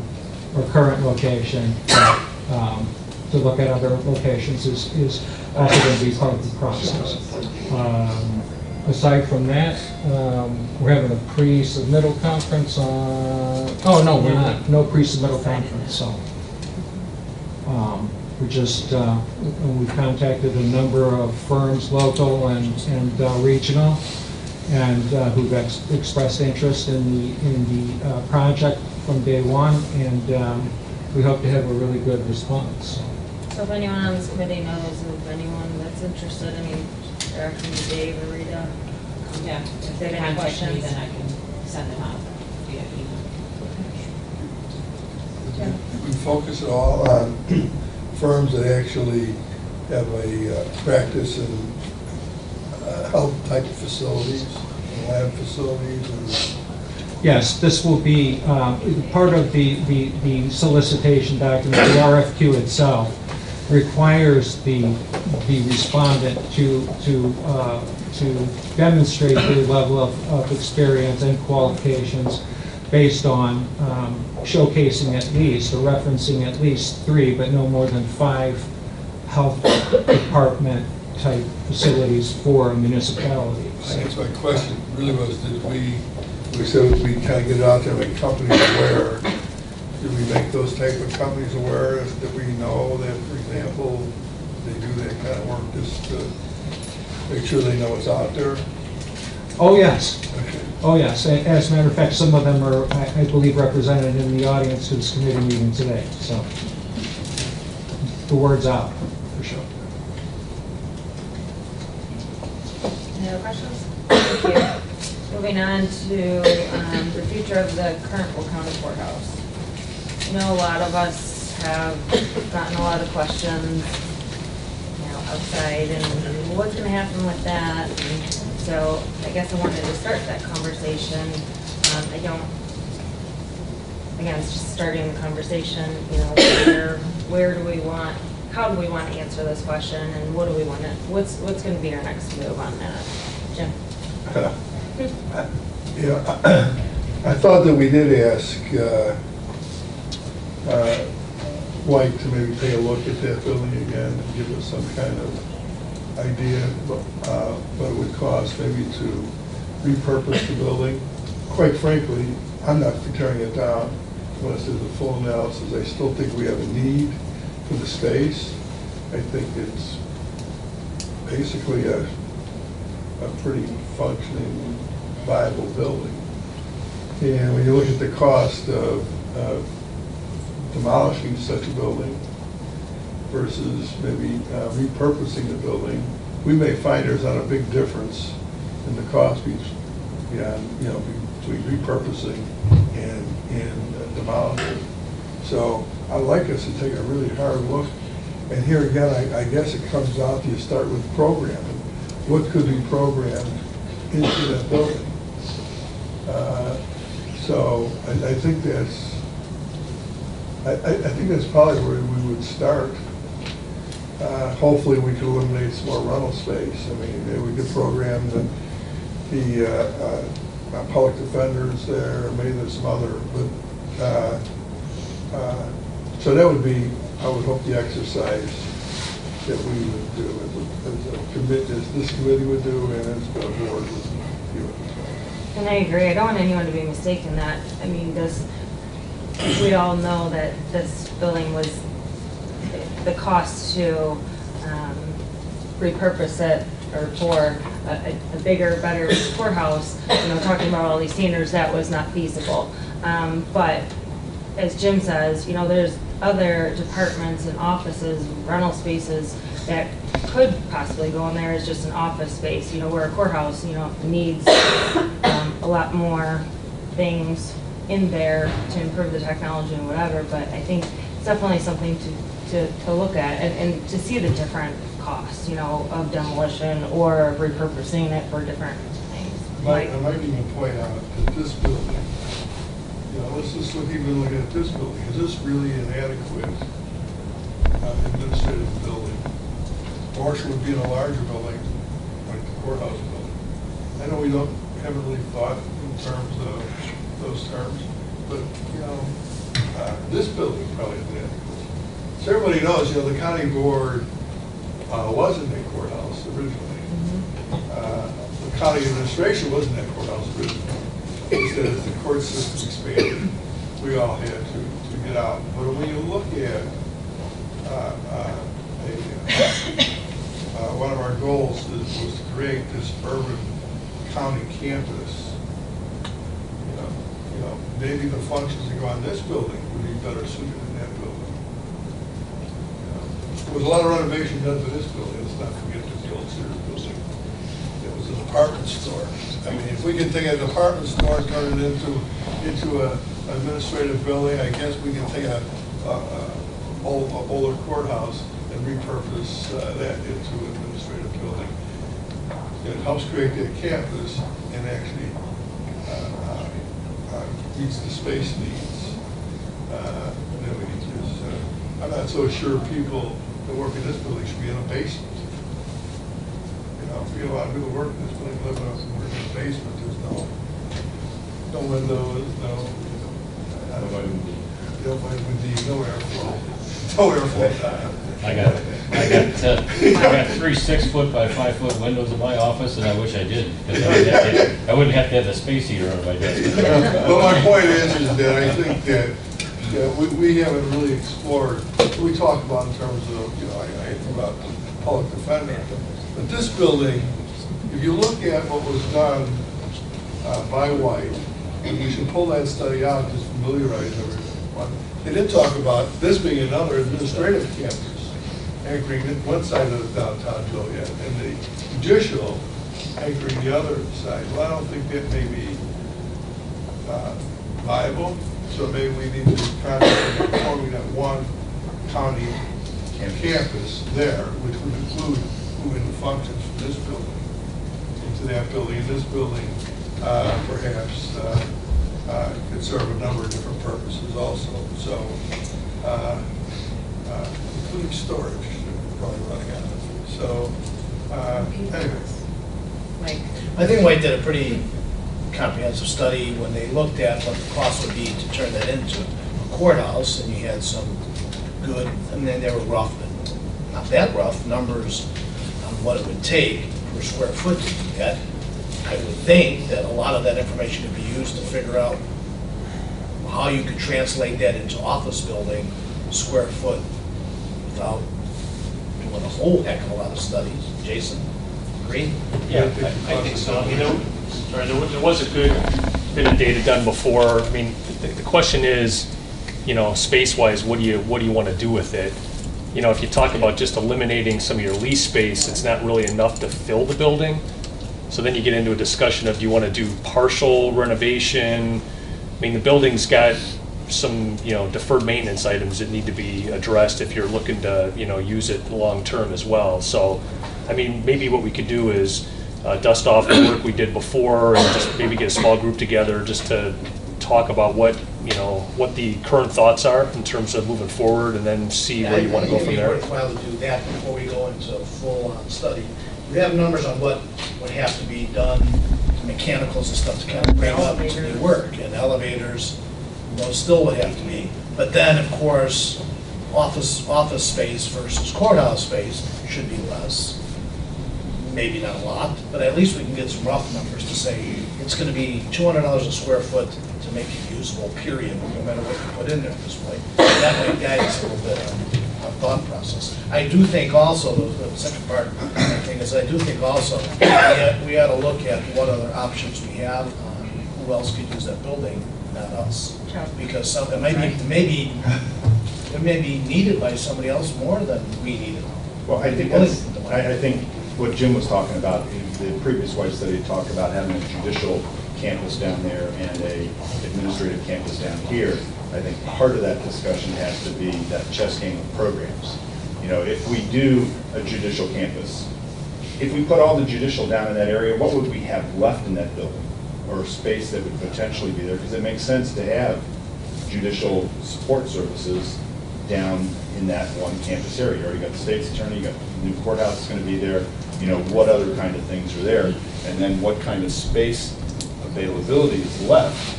our current location, but to look at other locations is also going to be part of the process. Aside from that, we're having a pre-submittal conference on, oh no, we're not, no pre-submittal conference, so. We just, we contacted a number of firms, local and regional, and who've expressed interest in the project from day one, and we hope to have a really good response. So if anyone on this committee knows of anyone that's interested, I mean, directly to Dave or Rita, Yeah, if if they they have any contact me, questions. then I can send them out via email. We focus it all on firms that actually have a practice in health type facilities, lab facilities, and Yes, this will be part of the solicitation document. The RFQ itself requires the respondent to demonstrate their level of experience and qualifications based on showcasing at least, or referencing at least 3, but no more than 5 health department type facilities for a municipality. I guess my question really was, did we said we kind of get it out there, make companies aware. Did we make those type of companies aware that we know that, for example, they do that kind of work just to make sure they know it's out there? Oh, yes. Okay. Oh, yes. As a matter of fact, some of them are, I believe, represented in the audience to this committee meeting today. So the word's out, for sure. Any other questions? Thank you. Moving on to the future of the current Will County Courthouse. I know a lot of us have gotten a lot of questions, outside, and what's going to happen with that. And so I guess I wanted to start that conversation. Again, it's just starting the conversation, where do we want, how do we want to answer this question, and what do we want to, what's going to be our next move on that? Jim? I thought that we did ask White to maybe take a look at that building again and give us some kind of idea what it would cost maybe to repurpose the building. Quite frankly, I'm not for tearing it down unless there's a full analysis. I still think we have a need for the space. I think it's basically a pretty functioning, viable building. And when you look at the cost of demolishing such a building versus maybe repurposing the building, we may find there's not a big difference in the cost between repurposing and demolishing. So I'd like us to take a really hard look. And here again, I guess it comes down to you start with programming. What could be programmed into that building? So I think that's probably where we would start. Hopefully we could eliminate some more rental space. I mean, maybe we could program the public defenders there, or maybe there's some other, but so that would be, I would hope, the exercise that we would do as this committee would do, and as the board would do. And I agree. I don't want anyone to be mistaken that, I mean, we all know that this building was, the cost to repurpose it or for a bigger, better courthouse, talking about all these standards, that was not feasible. But as Jim says, there's other departments and offices, rental spaces that could possibly go in there as just an office space, where a courthouse, needs a lot more things in there to improve the technology and whatever, but I think it's definitely something to look at and to see the different costs, of demolition or repurposing it for different things. I might even point out that this building, let's just look at this building. Is this really an adequate administrative building? Or should it be in a larger building, like the courthouse building? I know we haven't really thought in terms of those terms, but this building probably is adequate. So everybody knows, the county board wasn't a courthouse originally. The county administration wasn't a courthouse originally. Instead, as the court system expanded, we all had to get out. But when you look at one of our goals was to create this urban county campus, maybe the functions that go on this building would be better suited in that building. There was a lot of renovation done to this building. Let's not forget the old Sears building. It was an apartment store. I mean, if we can take a department store and turn it into an administrative building, I guess we can take a older courthouse and repurpose that into an administrative building. It helps create that campus and actually meets the space needs. I'm not so sure people that work in this building should be in a basement. We get a lot of people work in this building, live in a basement. There's no windows, no airflow. No airflow. I got 3 6-foot by 5-foot windows in my office, and I wish I didn't, because I wouldn't have to have the space heater on my desk. Well, my point is that I think that we haven't really explored what we talk about in terms of, I think about public defender. But this building, if you look at what was done by White, and we should pull that study out, just familiarize everyone. They did talk about this being another administrative campus, anchoring one side of the downtown Joliet, and the judicial anchoring the other side. Well, I don't think that may be viable, so maybe we need to concentrate on forming that one county campus there, which would include moving the functions from this building into that building, and this building perhaps could serve a number of different purposes also. So, including storage, we're probably running out of. So, anyways. I think White did a pretty comprehensive study when they looked at what the cost would be to turn that into a courthouse, and you had some good, and then they were rough, but not that rough, numbers on what it would take per square foot to do that. I would think that a lot of that information could be used to figure out how you could translate that into office building square foot without doing a whole heck of a lot of studies. Jason, agree? Yeah, I think so. There was a good bit of data done before. I mean, the question is, space-wise, what do you want to do with it? If you talk about just eliminating some of your lease space, it's not really enough to fill the building. So then you get into a discussion of, do you want to do partial renovation? I mean, the building's got some, deferred maintenance items that need to be addressed if you're looking to, use it long-term as well. So, I mean, maybe what we could do is dust off the work we did before and just maybe get a small group together just to talk about what the current thoughts are in terms of moving forward, and then see where you want to go from there. I think it would be worthwhile to do that before we go into full-on study. We have numbers on what would have to be done, mechanicals and stuff to kind of bring up to the work, and elevators, those still would have to be. But then, of course, office space versus courthouse space should be less. Maybe not a lot, but at least we can get some rough numbers to say it's going to be $200 a square foot to make it usable, period, no matter what you put in there at this point. That might guide us a little bit on our thought process. I do think also, the second part of the thing is, I do think also we ought to look at what other options we have on who else could use that building, not us. Because it may be needed by somebody else more than we need it. Well, I think what Jim was talking about, the previous White study talked about having a judicial campus down there and a administrative campus down here. I think part of that discussion has to be that chess game of programs. If we do a judicial campus, if we put all the judicial down in that area, what would we have left in that building? Or space that would potentially be there? Because it makes sense to have judicial support services down in that one campus area. You already got the state's attorney, you got the new courthouse is going to be there. What other kind of things are there? And then what kind of space availability is left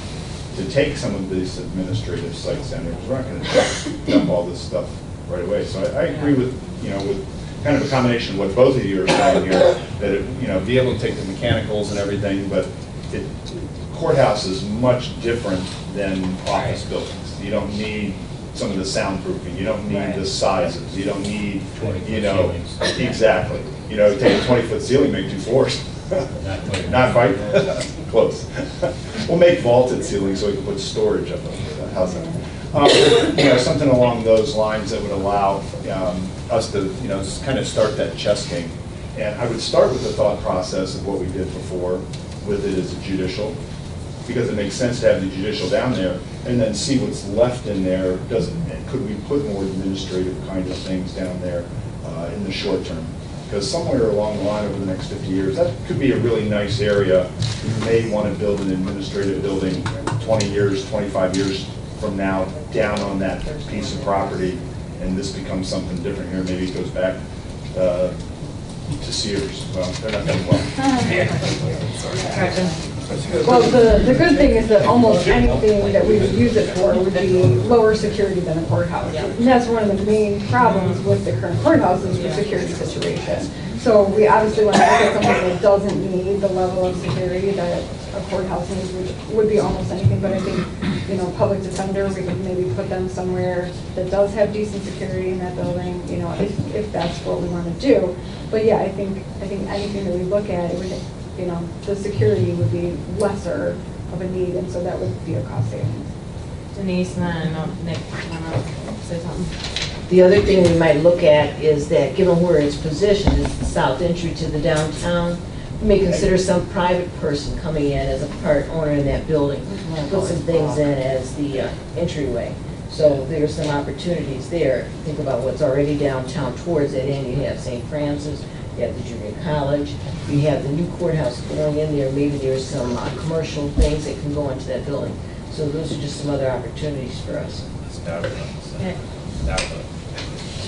to take some of these administrative sites down there? Because we're not going to dump all this stuff right away. So I agree with, with kind of a combination of what both of you are saying here, that it, be able to take the mechanicals and everything, but courthouse is much different than office buildings. You don't need some of the soundproofing, you don't need the sizes, you don't need, 20-foot you know, ceilings. exactly. You know, take a 20-foot ceiling, make 2 floors. Not quite, close. We'll make vaulted ceilings so we can put storage up there. How's that? You know, something along those lines that would allow us to, you know, kind of start that chess game. And I would start with the thought process of what we did before with it as a judicial, because it makes sense to have the judicial down there, and then see what's left in there. Could we put more administrative kind of things down there in the short term? Because somewhere along the line over the next 50 years, that could be a really nice area. You may want to build an administrative building 20 years, 25 years from now, down on that piece of property, and this becomes something different here. Maybe it goes back to Sears. Well, they're not doing well. Well, the good thing is that almost anything that we would use it for would be lower security than a courthouse. And that's one of the main problems with the current courthouse is the security situation. So we obviously want to look at something that doesn't need the level of security that a courthouse needs, which would be almost anything. But I think, you know, public defender, we could maybe put them somewhere that does have decent security in that building, you know, if that's what we want to do. But yeah, I think anything that we look at, it would, you know, the security would be lesser of a need, and so that would be a cost savings. Denise, and then I know Nick, want to say something? The other thing we might look at is that, given where it's positioned, is the south entry to the downtown, we may consider some private person coming in as a part owner in that building, put some things in as the entryway. So there's some opportunities there. Think about what's already downtown towards that end. You have St. Francis, you have the junior college, you have the new courthouse going in there. Maybe there's some commercial things that can go into that building. So those are just some other opportunities for us.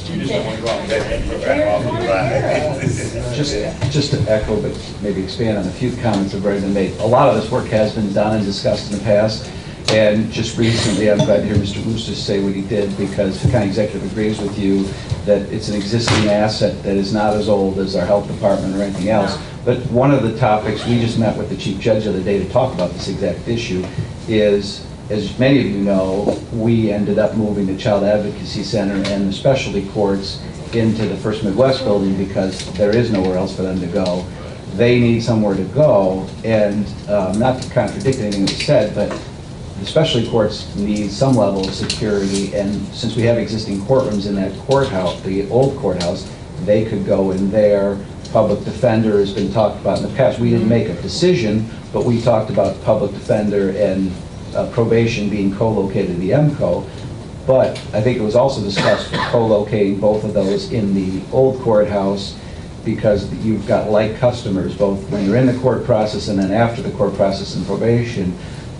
You just don't want to go out and put back off and drive. Just to echo, but maybe expand on a few comments that have already been made. A lot of this work has been done and discussed in the past. And just recently, I'm glad to hear Mr. Wooster say what he did, because the county executive agrees with you that it's an existing asset that is not as old as our health department or anything else. But one of the topics, we just met with the chief judge the other day to talk about this exact issue, is, as many of you know, we ended up moving the Child Advocacy Center and the specialty courts into the First Midwest building because there is nowhere else for them to go. They need somewhere to go, and not to contradict anything that was said, but the specialty courts need some level of security, and since we have existing courtrooms in that courthouse, the old courthouse, they could go in there. Public defender has been talked about in the past. We didn't make a decision, but we talked about public defender and probation being co-located at the MCO. But I think it was also discussed for co-locating both of those in the old courthouse, because you've got like customers, both when you're in the court process and then after the court process and probation.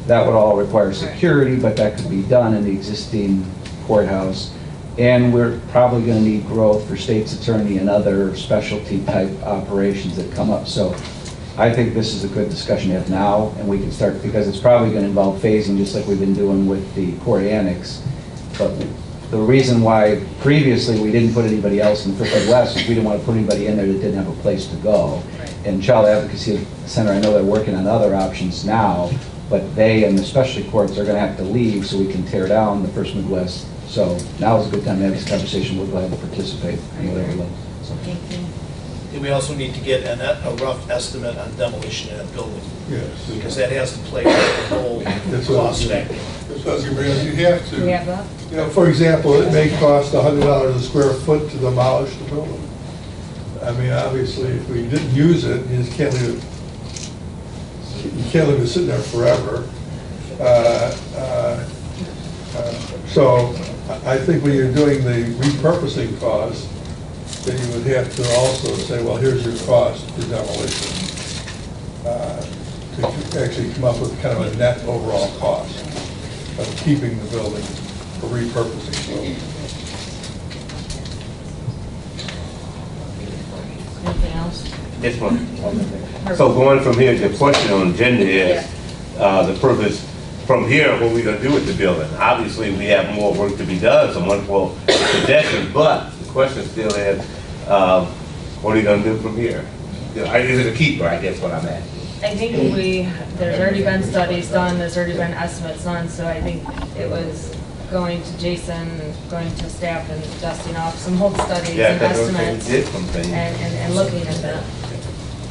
That would all require security, but that could be done in the existing courthouse. And we're probably going to need growth for state's attorney and other specialty type operations that come up. So I think this is a good discussion to have now, and we can start, because it's probably going to involve phasing, just like we've been doing with the court annex. But the reason why previously we didn't put anybody else in the First Midwest is we didn't want to put anybody in there that didn't have a place to go. And Child Advocacy Center, I know they're working on other options now, but they and the specialty courts are going to have to leave so we can tear down the First Midwest. So now is a good time to have this conversation. We're glad to participate on whatever level. So. Thank you. And we also need to get a rough estimate on demolition of that building. Yes. Because that has to play with the whole cost factor. That's what I was going to bring up. You have to. Do we have that? You know, for example, it may cost $100 a square foot to demolish the building. I mean, obviously, if we didn't use it, you just can't leave it sitting there forever. So I think when you're doing the repurposing cost, then you would have to also say, well, here's your cost for demolition, to actually come up with kind of a net overall cost of keeping the building for repurposing. Anything else? This one. So going from here, the question on the agenda is the purpose from here, what we're going to do with the building. Obviously, we have more work to be done, some wonderful suggestions, but the question still is, what are you going to do from here? Is it a keeper, I guess what I'm asking. I think there's already been studies done, there's already been estimates done, so I think it was going to Jason, going to staff and dusting off some old studies Yeah, and because those estimates. things did some things. And looking at that.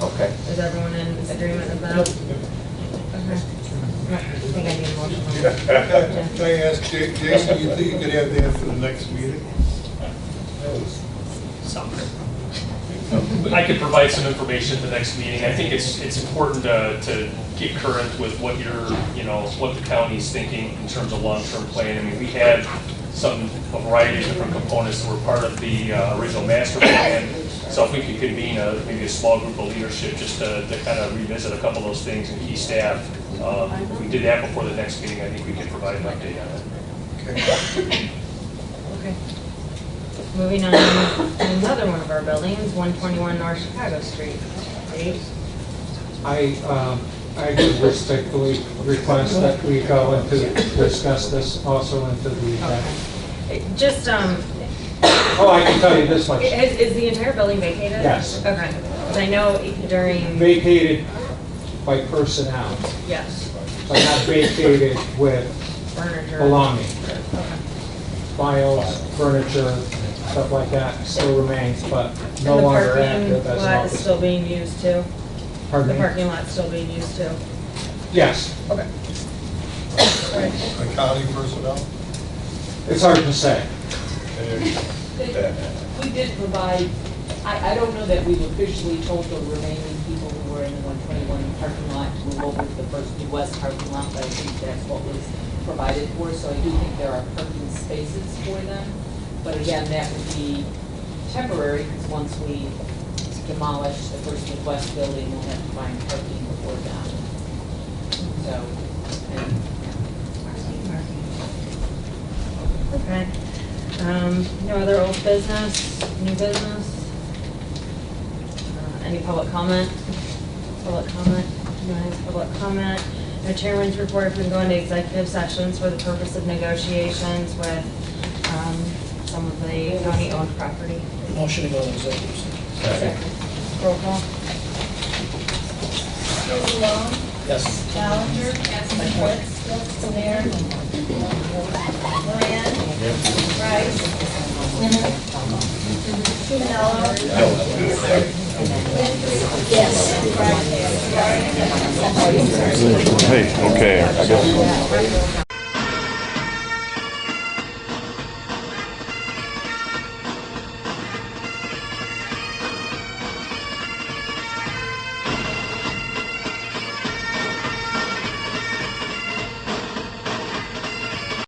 Okay. Is everyone in agreement with that? Okay. I think I need a motion on that. Can I ask Jason, you think you could have that for the next meeting? I could provide some information at the next meeting. I think it's important to get current with what what the county's thinking in terms of long-term plan. I mean, we had a variety of different components that were part of the original master plan. So if we could convene maybe a small group of leadership just to kind of revisit a couple of those things and key staff. If we did that before the next meeting, I think we could provide an update on it. Okay. Moving on to another one of our buildings, 121 North Chicago Street. Dave? I would respectfully request that we go into, discuss this also into the event. Just, Oh, I can tell you this much. is the entire building vacated? Yes. Okay. 'Cause I know during, Vacated by personnel, yes, but not vacated with furniture. belonging. Okay. Files, furniture, stuff like that still remains, but no And the longer parking active as an lot is office. still being used too? Pardon The me? parking lot's still being used too? Yes, Okay. Accounting personnel? it's hard to say. We did provide, I don't know that we've officially told the remaining people who were in the 121 parking lot to move over to the first west parking lot, but I think that's what was provided for, so I do think there are parking spaces for them. But again, that would be temporary, because once we demolish the first Midwest building, we'll have to find parking before that. So, Okay. No other old business, new business? Any public comment? Public comment? No public comment? No chairman's report. If we can go into executive sessions for the purpose of negotiations with some of the county-owned property. Motion to go into executive session. Roll call. Long, Yes. Ballinger, Fritz, Solaire, Moran, Rice, Manello. Yes. Hey, okay, I guess.